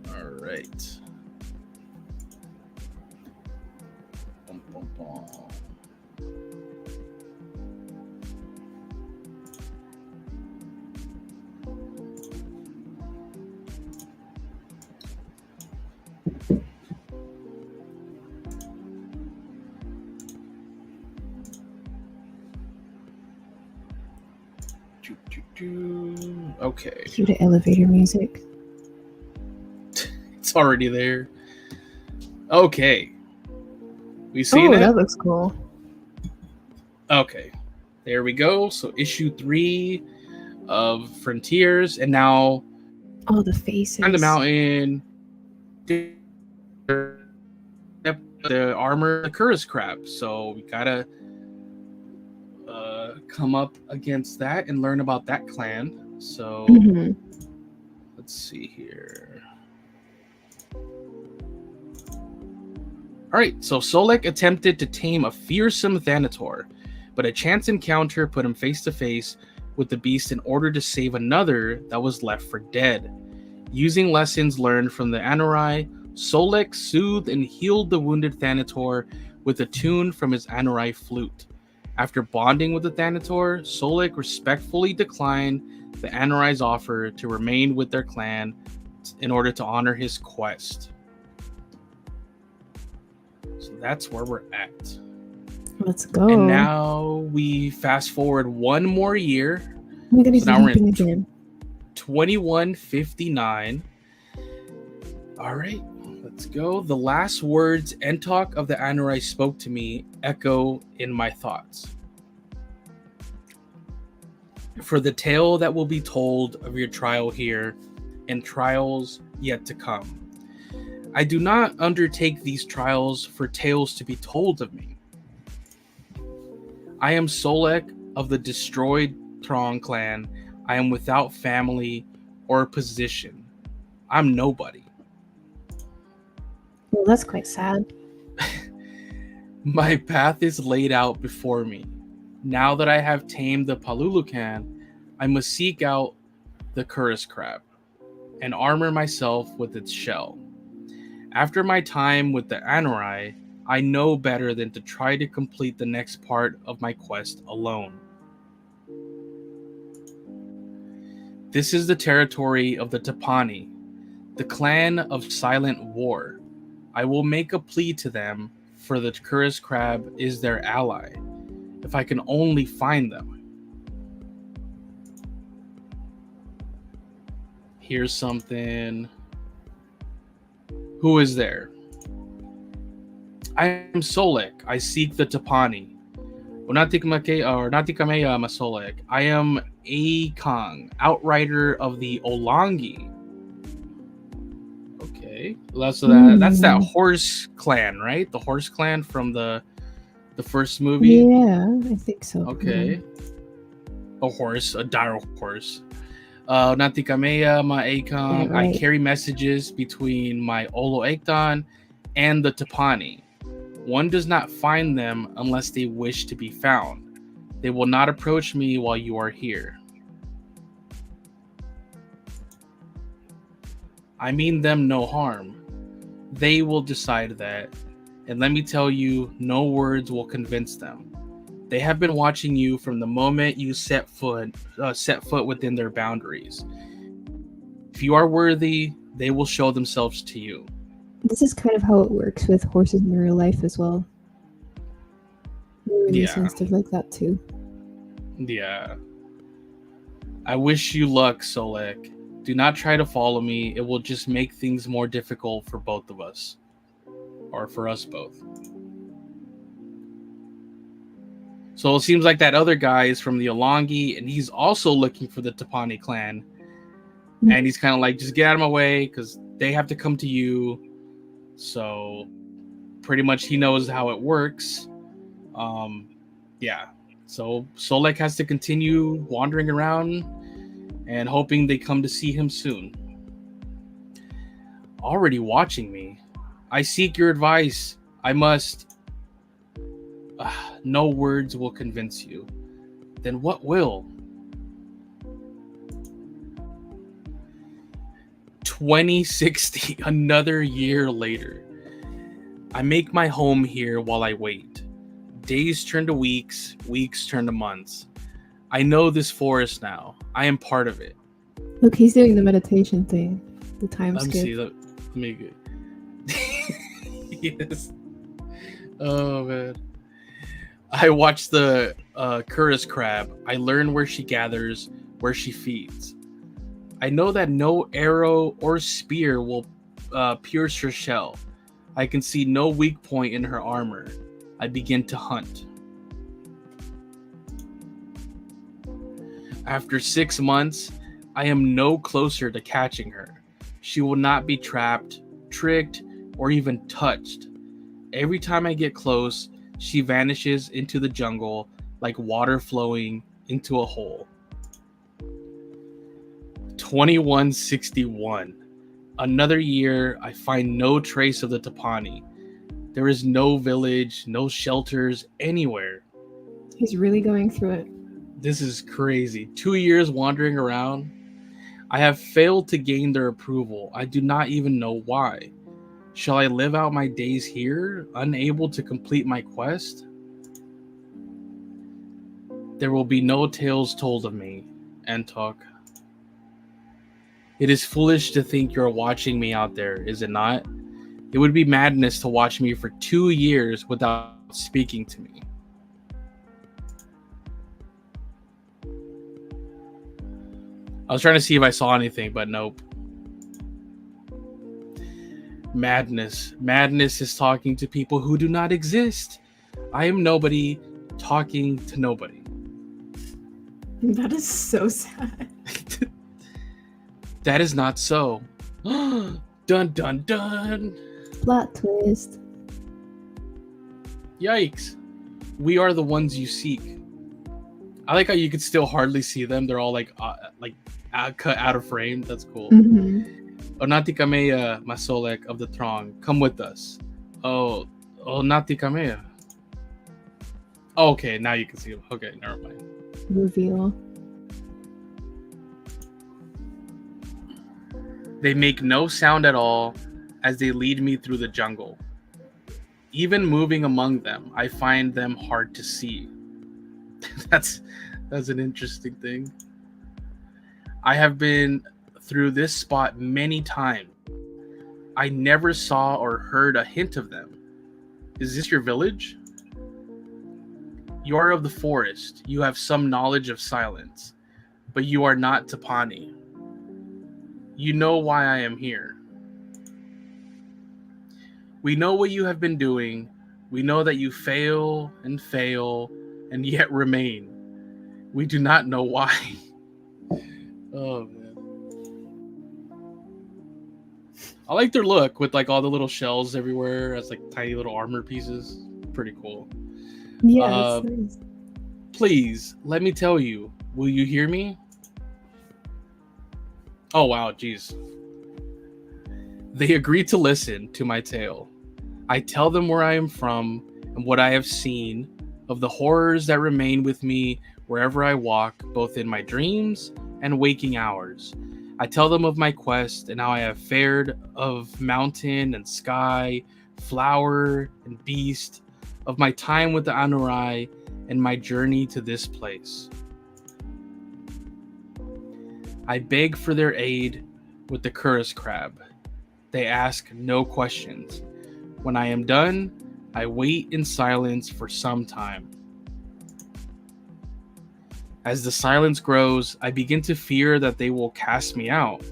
All right. Okay. Cue the elevator music. It's already there. Okay. We seen it? That looks cool. Okay. There we go. So issue 3 of Frontiers, and now all the faces on the mountain, the armor, the Kurus crab. So we gotta come up against that and learn about that clan. So let's see here. All right, so Solek attempted to tame a fearsome Thanator, but a chance encounter put him face to face with the beast in order to save another that was left for dead. Using lessons learned from the Anurai, Solek soothed and healed the wounded Thanator with a tune from his Anurai flute. After bonding with the Thanator, Solek respectfully declined the Anurai's offer to remain with their clan in order to honor his quest. So that's where we're at. Let's go. And now we fast forward one more year. Oh my God, so now we're in again. 2159. All right, let's go. The last words Entok of the Anurai spoke to me echo in my thoughts. For the tale that will be told of your trial here and trials yet to come. I do not undertake these trials for tales to be told of me. I am Solek of the destroyed Trong clan. I am without family or position. I'm nobody. Well, that's quite sad. My path is laid out before me. Now that I have tamed the Palulukan, I must seek out the Kurus crab and armor myself with its shell. After my time with the Anurai, I know better than to try to complete the next part of my quest alone. This is the territory of the Tapani, the clan of silent war. I will make a plea to them, for the Curus crab is their ally. If I can only find them. Here's something. Who is there? I am Solek. I seek the Tapani. Natikameya Masolek. I am Ikran, outrider of the Olangi. Okay. That's that horse clan, right? The horse clan from the first movie. Yeah, I think so. Okay. A horse, a dire horse. Natikameya Ma Ikran. Yeah, right. I carry messages between my Olo Ektan and the Tapani. One does not find them unless they wish to be found. They will not approach me while you are here. I mean them no harm. They will decide that, and let me tell you, no words will convince them. They have been watching you from the moment you set foot within their boundaries. If you are worthy, they will show themselves to you. This is kind of how it works with horses in real life as well. Movies and stuff like that too. Yeah. I wish you luck, Solek. Do not try to follow me. It will just make things more difficult for both of us. Or for us both. So it seems like that other guy is from the Olangi, and he's also looking for the Tapani clan. And he's kind of like, just get out of my way, because they have to come to you. So pretty much he knows how it works. Yeah. So Solek has to continue wandering around and hoping they come to see him soon. Already watching me. I seek your advice. I must. No words will convince you. Then what will? 2060, another year later. I make my home here while I wait. Days turn to weeks, weeks turn to months. I know this forest now. I am part of it. Look, he's doing the meditation thing. The time Let me skip. see. Let me Yes. Oh, man. I watch the Curus crab. I learn where she gathers, where she feeds. I know that no arrow or spear will pierce her shell. I can see no weak point in her armor. I begin to hunt. After 6 months, I am no closer to catching her. She will not be trapped, tricked, or even touched. Every time I get close, she vanishes into the jungle like water flowing into a hole. 2161. Another year, I find no trace of the Tapani. There is no village, no shelters anywhere. He's really going through it. This is crazy. 2 years wandering around. I have failed to gain their approval. I do not even know why. Shall I live out my days here, unable to complete my quest? There will be no tales told of me, Entok. It is foolish to think you're watching me out there, is it not? It would be madness to watch me for 2 years without speaking to me. I was trying to see if I saw anything, but nope. Madness. Madness is talking to people who do not exist. I am nobody talking to nobody. That is so sad. That is not so. Dun dun dun. Plot twist. Yikes. We are the ones you seek. I like how you could still hardly see them. They're all cut out of frame. That's cool. Onatikameya Masolek of the throng, come with us. Oh, Onatikameya. Okay, now you can see them. Okay, never mind. Reveal. They make no sound at all as they lead me through the jungle. Even moving among them, I find them hard to see. That's an interesting thing. I have been through this spot many times. I never saw or heard a hint of them. Is this your village? You are of the forest. You have some knowledge of silence, but you are not Tapani. You know why I am here. We know what you have been doing. We know that you fail and yet remain. We do not know why. Oh, man. I like their look with like all the little shells everywhere as like tiny little armor pieces. Pretty cool. Yeah, that's nice. Please, let me tell you. Will you hear me? Oh, wow, jeez. They agree to listen to my tale. I tell them where I am from and what I have seen, of the horrors that remain with me wherever I walk, both in my dreams and waking hours. I tell them of my quest and how I have fared, of mountain and sky, flower and beast, of my time with the Anurai and my journey to this place. I beg for their aid with the Kuris crab. They ask no questions. When I am done, I wait in silence for some time. As the silence grows, I begin to fear that they will cast me out.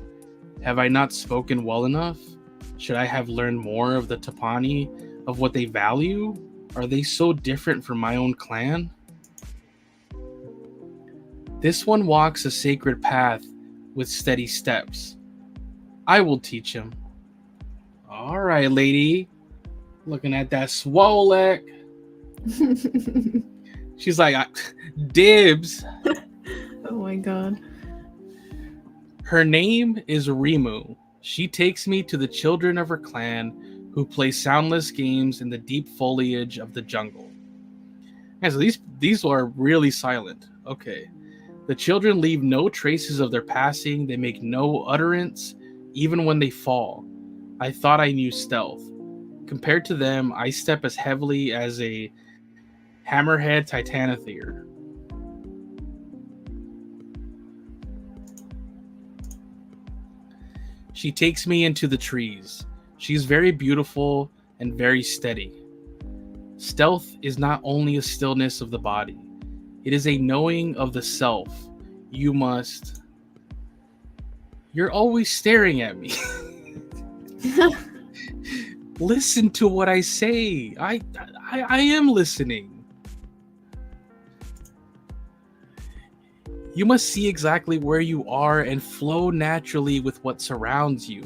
Have I not spoken well enough? Should I have learned more of the Tapani, of what they value? Are they so different from my own clan? This one walks a sacred path with steady steps. I will teach him. All right, lady. Looking at that Solek. She's like, dibs. Oh my god. Her name is Rimu. She takes me to the children of her clan who play soundless games in the deep foliage of the jungle. And so these are really silent. Okay. The children leave no traces of their passing. They make no utterance, even when they fall. I thought I knew stealth. Compared to them, I step as heavily as a hammerhead titanothere. She takes me into the trees. She is very beautiful and very steady. Stealth is not only a stillness of the body, it is a knowing of the self. You must... You're always staring at me. Listen to what I say. I am listening. You must see exactly where you are and flow naturally with what surrounds you.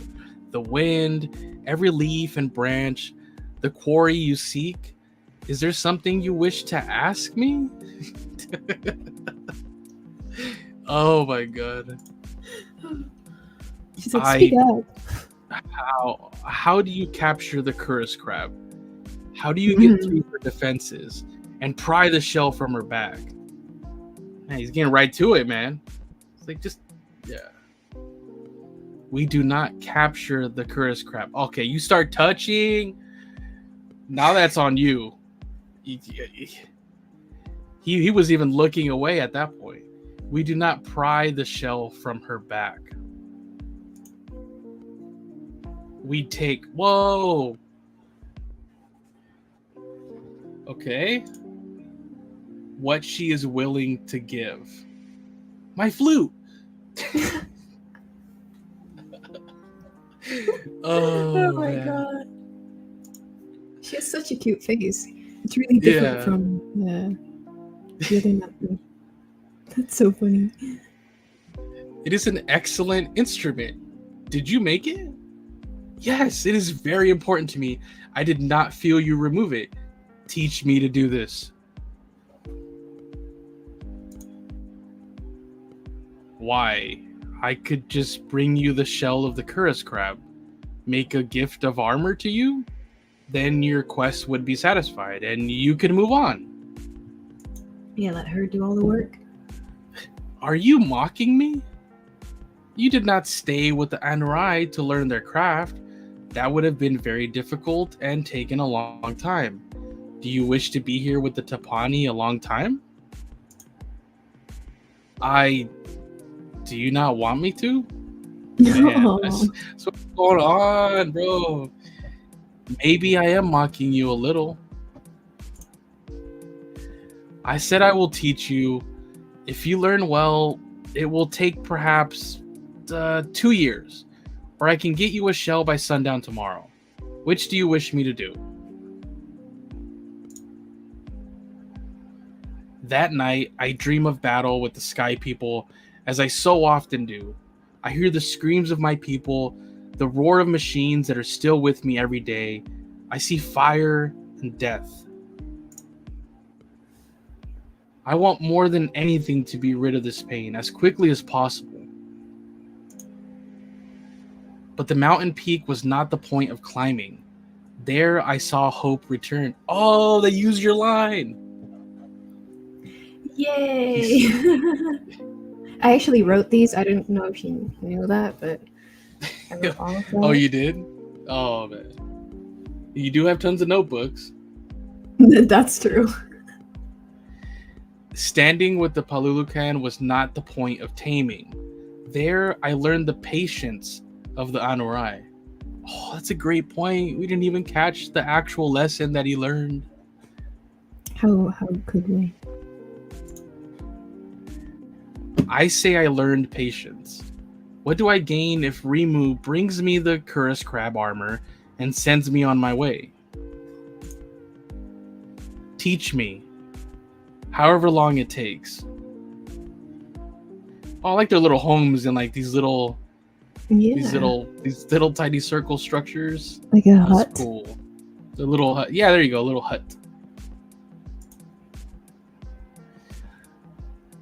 The wind, every leaf and branch, the quarry you seek. Is there something you wish to ask me? Oh my god. She's like, speak up. How do you capture the Kuris crab? How do you get through her defenses and pry the shell from her back? Man, he's getting right to it, man. It's like, just, yeah. We do not capture the Kuris crab. Okay, you start touching. Now that's on you. He was even looking away at that point. We do not pry the shell from her back. We take... Whoa! Okay. What she is willing to give. My flute! Oh my god. She has such a cute face. It's really different from the other Neytiri. That's so funny. It is an excellent instrument. Did you make it? Yes, it is very important to me. I did not feel you remove it. Teach me to do this. Why? I could just bring you the shell of the Kuris crab. Make a gift of armor to you? Then your quest would be satisfied and you can move on. Yeah, let her do all the work. Are you mocking me? You did not stay with the Anurai to learn their craft. That would have been very difficult and taken a long time. Do you wish to be here with the Tapani a long time? Do you not want me to? No. Man, that's what's going on, bro. Maybe I am mocking you a little. I said I will teach you. If you learn well, it will take perhaps 2 years. Or I can get you a shell by sundown tomorrow. Which do you wish me to do? That night, I dream of battle with the sky people, as I so often do. I hear the screams of my people, the roar of machines that are still with me every day. I see fire and death. I want more than anything to be rid of this pain as quickly as possible. But the mountain peak was not the point of climbing. There I saw hope return. Oh, they used your line. Yay! I actually wrote these. I didn't know if you knew that, but I wrote all of them. Oh, you did? Oh, man. You do have tons of notebooks. That's true. Standing with the Palulukan was not the point of taming. There I learned the patience of the Anurai. Oh, that's a great point. We didn't even catch the actual lesson that he learned. How could we? I say I learned patience. What do I gain if Rimu brings me the Kuris crab armor and sends me on my way? Teach me, however long it takes. Oh, I like their little homes and like these little tiny circle structures. Like a That's hut. cool. The little hut. Yeah, there you go, little hut.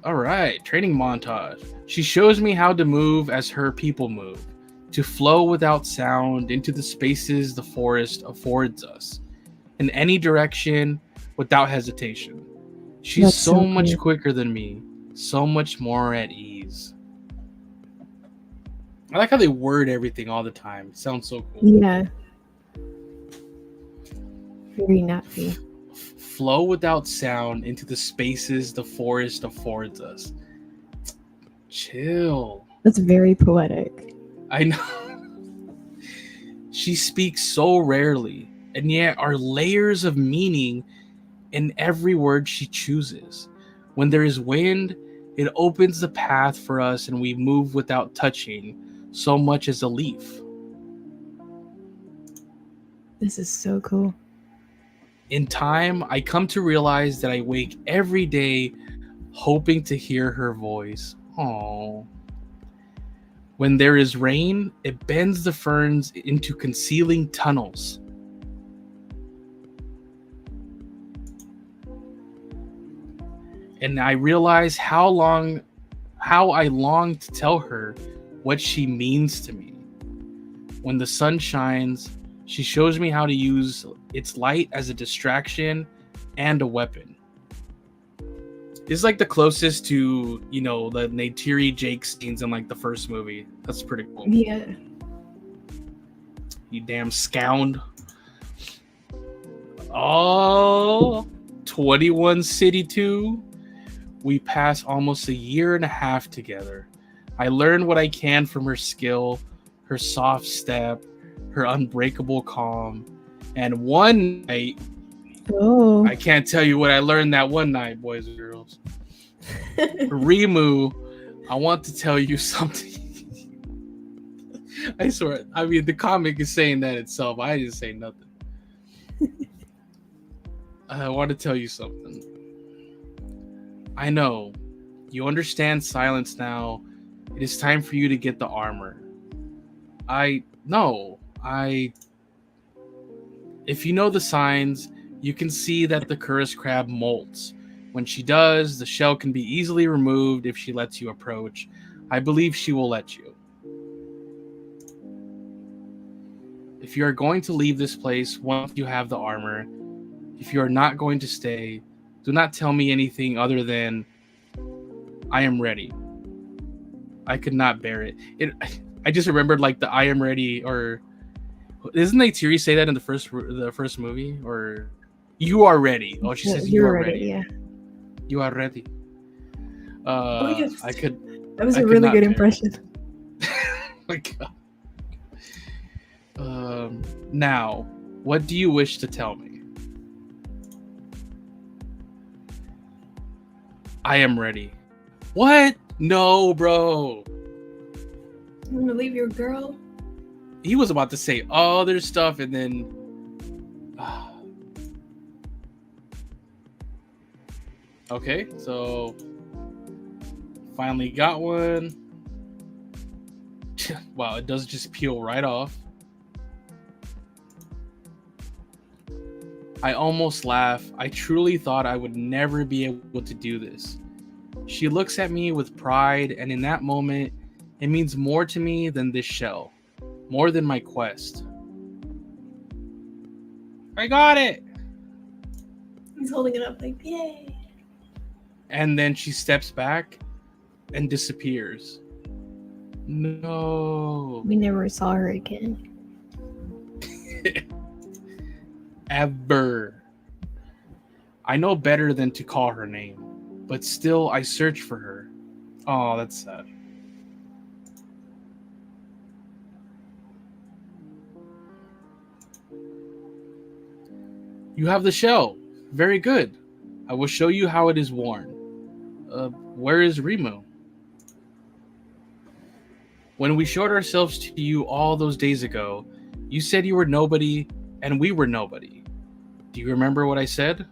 All right, training montage. She shows me how to move as her people move, to flow without sound into the spaces the forest affords us, in any direction without hesitation. She's That's so so much cool. quicker than me, so much more at ease. I like how they word everything all the time. It sounds so cool. Yeah. Very nappy. Flow without sound into the spaces the forest affords us. Chill. That's very poetic. I know. She speaks so rarely, and yet are layers of meaning in every word she chooses. When there is wind, it opens the path for us and we move without touching so much as a leaf. This is so cool. In time, I come to realize that I wake every day hoping to hear her voice. Aww. When there is rain, it bends the ferns into concealing tunnels. And I realize how I long to tell her what she means to me. When the sun shines, she shows me how to use its light as a distraction and a weapon. It's like the closest to, the Neytiri Jake scenes in like the first movie. That's pretty cool. Yeah. You damn scound. Oh, 21 City 2. We pass almost a year and a half together. I learn what I can from her skill, her soft step, her unbreakable calm. And one night, I can't tell you what I learned that one night, boys and girls. Rimu, I want to tell you something. I swear. I mean, the comic is saying that itself. I didn't say nothing. I want to tell you something. I know. You understand silence now. It is time for you to get the armor. If you know the signs, you can see that the Kuris crab molts. When she does, the shell can be easily removed if she lets you approach. I believe she will let you. If you are going to leave this place once you have the armor, if you are not going to stay, do not tell me anything other than I am ready. I could not bear it. I just remembered like the I am ready, or isn't Neytiri say that in the first movie? Or you are ready. Oh, she says you are ready. Yeah. You are ready. Yes. I could That was I a could really not good bear it. impression. My God. Now, what do you wish to tell me? I am ready. What? No, bro. You want to leave your girl? He was about to say other stuff and then. Okay, so finally got one. Wow, it does just peel right off. I almost laugh. I truly thought I would never be able to do this. She looks at me with pride, and in that moment, it means more to me than this shell, more than my quest. I got it! He's holding it up like, yay. And then she steps back and disappears. No. We never saw her again. Ever. I know better than to call her name, but still I search for her. Oh, that's sad. You have the shell. Very good. I will show you how it is worn. Where is Rimu? When we showed ourselves to you all those days ago, you said you were nobody and we were nobody. Do you remember what I said?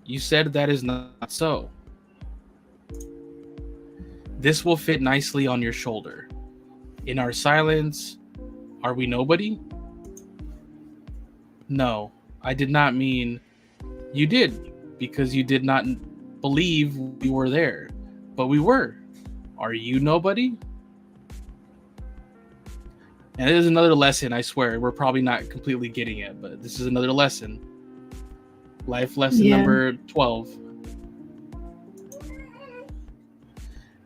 You said that is not so. This will fit nicely on your shoulder. In our silence, are we nobody? No, I did not mean you did, because you did not believe we were there, but we were. Are you nobody? And it is another lesson, I swear. We're probably not completely getting it, but this is another lesson. Life lesson number 12.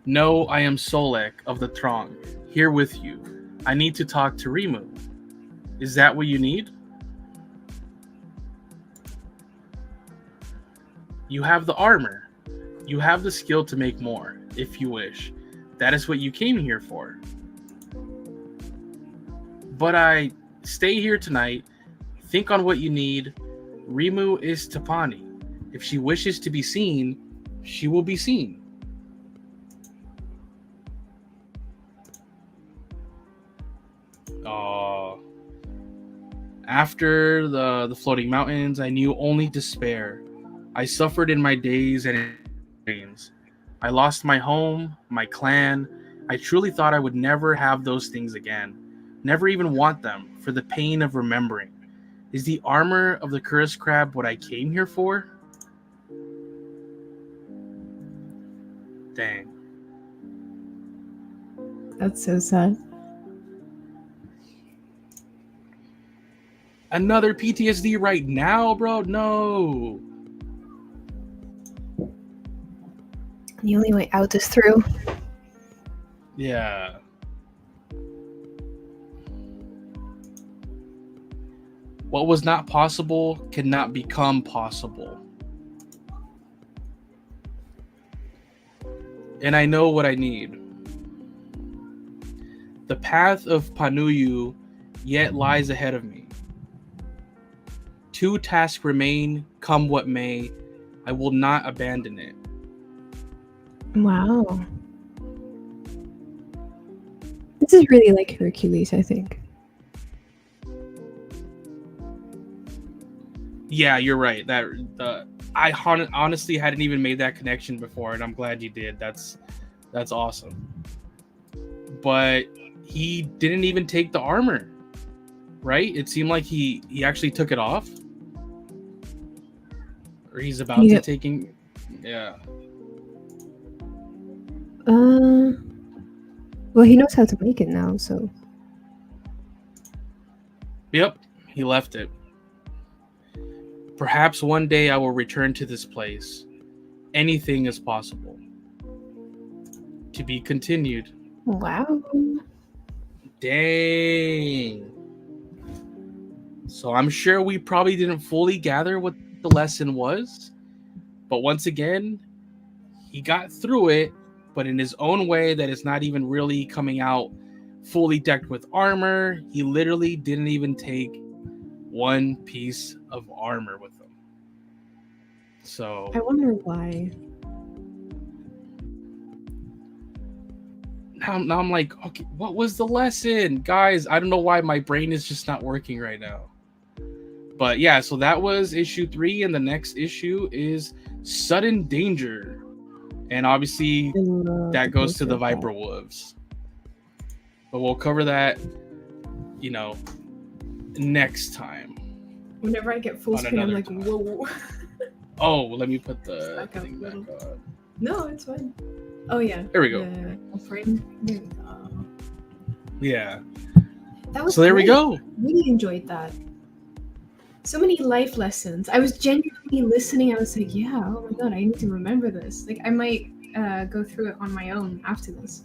No, I am Solek of the Throng, here with you. I need to talk to Rimu. Is that what you need? You have the armor. You have the skill to make more, if you wish. That is what you came here for. But I stay here tonight, think on what you need. Rimu is Tapani. If she wishes to be seen, she will be seen. After the floating mountains, I knew only despair. I suffered in my days and dreams. I lost my home, my clan. I truly thought I would never have those things again. Never even want them, for the pain of remembering. Is the armor of the cursed crab what I came here for? Dang. That's so sad. Another PTSD right now, bro? No. The only way out is through. Yeah. What was not possible cannot become possible. And I know what I need. The path of Panuyu yet lies ahead of me. 2 tasks remain, come what may. I will not abandon it. Wow. This is really like Hercules, I think. Yeah, you're right. I honestly hadn't even made that connection before, and I'm glad you did. That's awesome. But he didn't even take the armor, right? It seemed like he actually took it off, or he's about to taking. Yeah. Well, he knows how to make it now, so. Yep, he left it. Perhaps one day I will return to this place. Anything is possible. To be continued. Wow. Dang. So I'm sure we probably didn't fully gather what the lesson was. But once again, he got through it but in his own way that is not even really coming out fully decked with armor. He literally didn't even take one piece of armor with him. So I wonder why. Now I'm like, okay, what was the lesson? Guys, I don't know why my brain is just not working right now. But yeah, so that was issue 3, and the next issue is Sudden Danger. And obviously that goes to the Viper Wolves. But we'll cover that, next time. Whenever I get full screen, I'm like, time. Whoa. Oh, let me put the thing back on. No, it's fine. Oh, yeah. There we go. Frame. There we go. Yeah. That was so there we go. Really enjoyed that. So many life lessons. I was genuinely listening. I was like, yeah, oh my god, I need to remember this. Like, I might go through it on my own after this.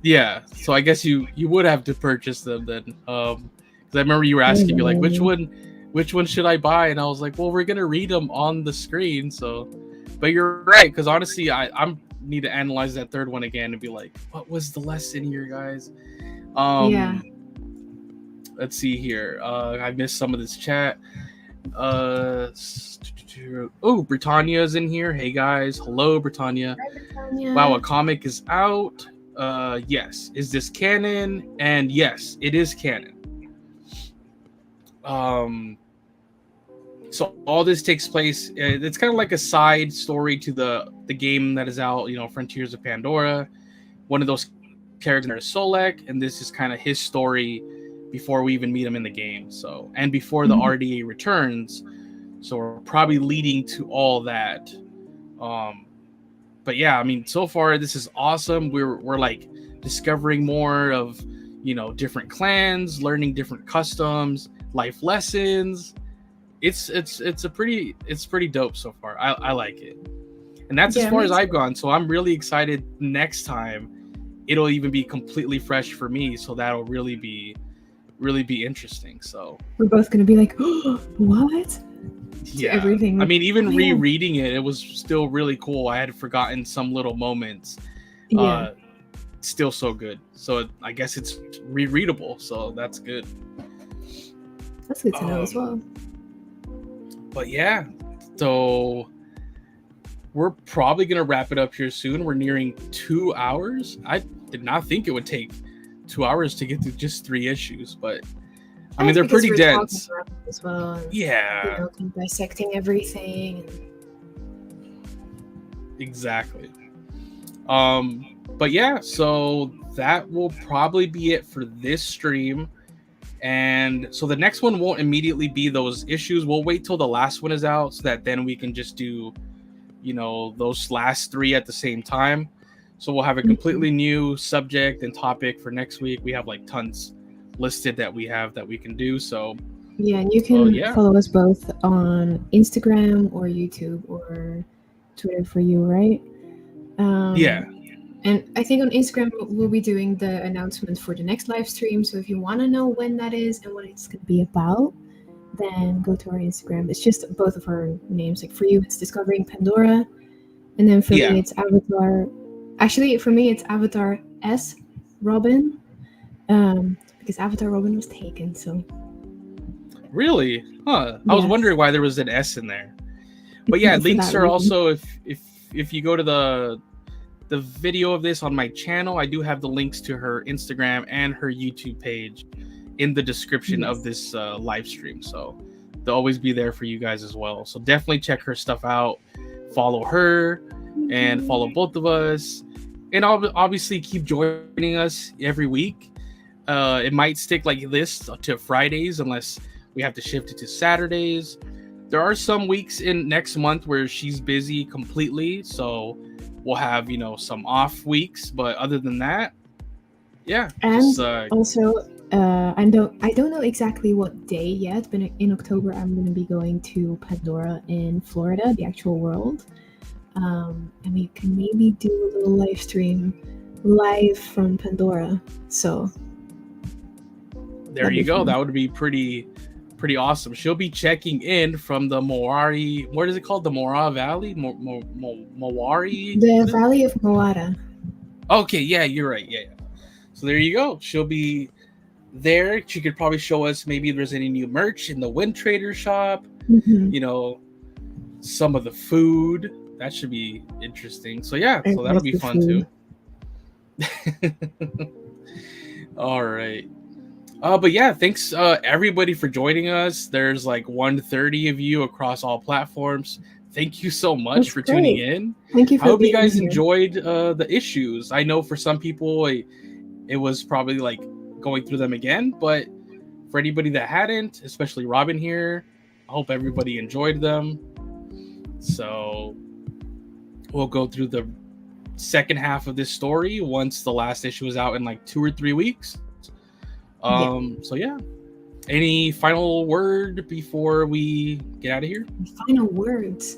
Yeah, so I guess you would have to purchase them then. Because I remember you were asking me, like, which one should I buy? And I was like, well, we're going to read them on the screen. So, but you're right, because honestly, I need to analyze that third one again and be like, what was the lesson here, guys? Yeah. Let's see here. I missed some of this chat. Britannia's in here. Hey guys, hello Britannia. Hi, Britannia. Wow, a comic is out. Yes. Is this canon? And yes, it is canon. So all this takes place. It's kind of like a side story to the game that is out. Frontiers of Pandora. One of those characters is Solek, and this is kind of his story before we even meet him in the game. So, and before the RDA returns. So we're probably leading to all that. But yeah, I mean, so far this is awesome. We're like discovering more of, different clans, learning different customs, life lessons. It's pretty dope so far. I like it. And that's as far as I've gone. So I'm really excited next time it'll even be completely fresh for me. So that'll really be interesting. So we're both gonna be like, oh, what? Yeah, everything. I mean, even rereading it was still really cool. I had forgotten some little moments. Yeah. Still so good. So I guess it's rereadable. So that's good. That's good to know as well. But yeah, so we're probably gonna wrap it up here soon. We're nearing 2 hours. I did not think it would take 2 hours to get through just 3 issues, but I mean, they're pretty dense as well. And, yeah. Dissecting everything. Exactly. But yeah, so that will probably be it for this stream. And so the next one won't immediately be those issues. We'll wait till the last one is out so that then we can just do, those last 3 at the same time. So we'll have a completely new subject and topic for next week. We have like tons listed that we can do. So yeah, and you can follow us both on Instagram or YouTube or Twitter for you, right? Yeah. And I think on Instagram we'll be doing the announcement for the next live stream. So if you want to know when that is and what it's going to be about, then go to our Instagram. It's just both of our names. Like for you, it's Discovering Pandora, and then for me, it's Avatar. Actually, for me, it's Avatar S Robin, because Avatar Robin was taken. So really, huh? I was wondering why there was an S in there. But yeah, links are also if you go to the video of this on my channel, I do have the links to her Instagram and her YouTube page in the description of this live stream. So they'll always be there for you guys as well. So definitely check her stuff out. Follow her and follow both of us. And obviously keep joining us every week. It might stick like this to Fridays unless we have to shift it to Saturdays. There are some weeks in next month where she's busy completely. So we'll have, some off weeks. But other than that, yeah. And just, also, I don't know exactly what day yet, but in October I'm going to be going to Pandora in Florida, the actual world, and we can maybe do a little live stream live from Pandora. So there you go. Fun. That would be pretty pretty awesome. She'll be checking in from the Mowari. What is it called? The Mora Valley? Mowari? The Valley of Moara. Okay, yeah, you're right. Yeah. So there you go. She'll be there. She could probably show us maybe if there's any new merch in the Wind Trader shop. Mm-hmm. You know, some of the food. That should be interesting. So yeah, so that'll be fun too. All right. But yeah, thanks everybody for joining us. There's like 130 of you across all platforms. Thank you so much That's for great. tuning in. Thank you for I hope you being guys here. enjoyed the issues. I know for some people it was probably like going through them again, but for anybody that hadn't, especially Robin here, I hope everybody enjoyed them. So we'll go through the second half of this story once the last issue is out in like 2 or 3 weeks. So yeah, any final word before we get out of here? Final words.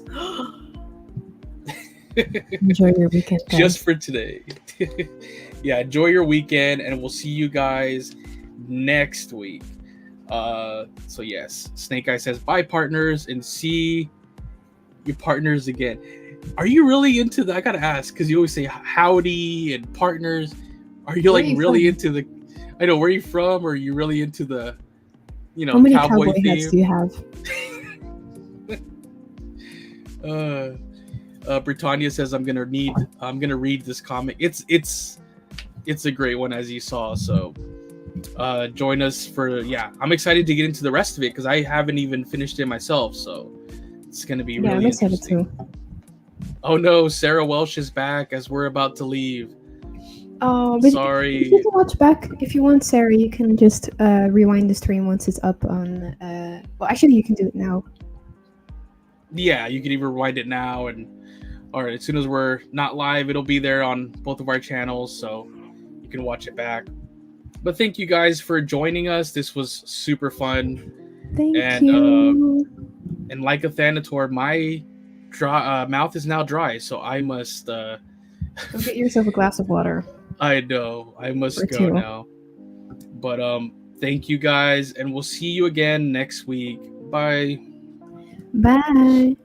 Enjoy your weekend, guys. Just for today. Yeah, enjoy your weekend, and we'll see you guys next week. So yes, Snake Eye says bye, partners, and see your partners again. Are you really into that? I gotta ask, because you always say howdy and partners. Are you like really into the? I know, where are you from? Or are you really into the, you know, how many cowboy hats do you have? Britannia says I'm gonna read this comic. It's a great one, as you saw. So join us for I'm excited to get into the rest of it because I haven't even finished it myself. So it's gonna be really interesting. Too. Oh no, Sarah Welsh is back as we're about to leave. Oh, but sorry. You can watch back if you want, Sarah. You can just rewind the stream once it's up on. Well, actually, you can do it now. Yeah, you can even rewind it now, and as soon as we're not live, it'll be there on both of our channels, so you can watch it back. But thank you guys for joining us. This was super fun. Thank you. And like a Thanator, my mouth is now dry, so I must Go get yourself a glass of water. I know. I must go now. But thank you guys, and we'll see you again next week. Bye. Bye.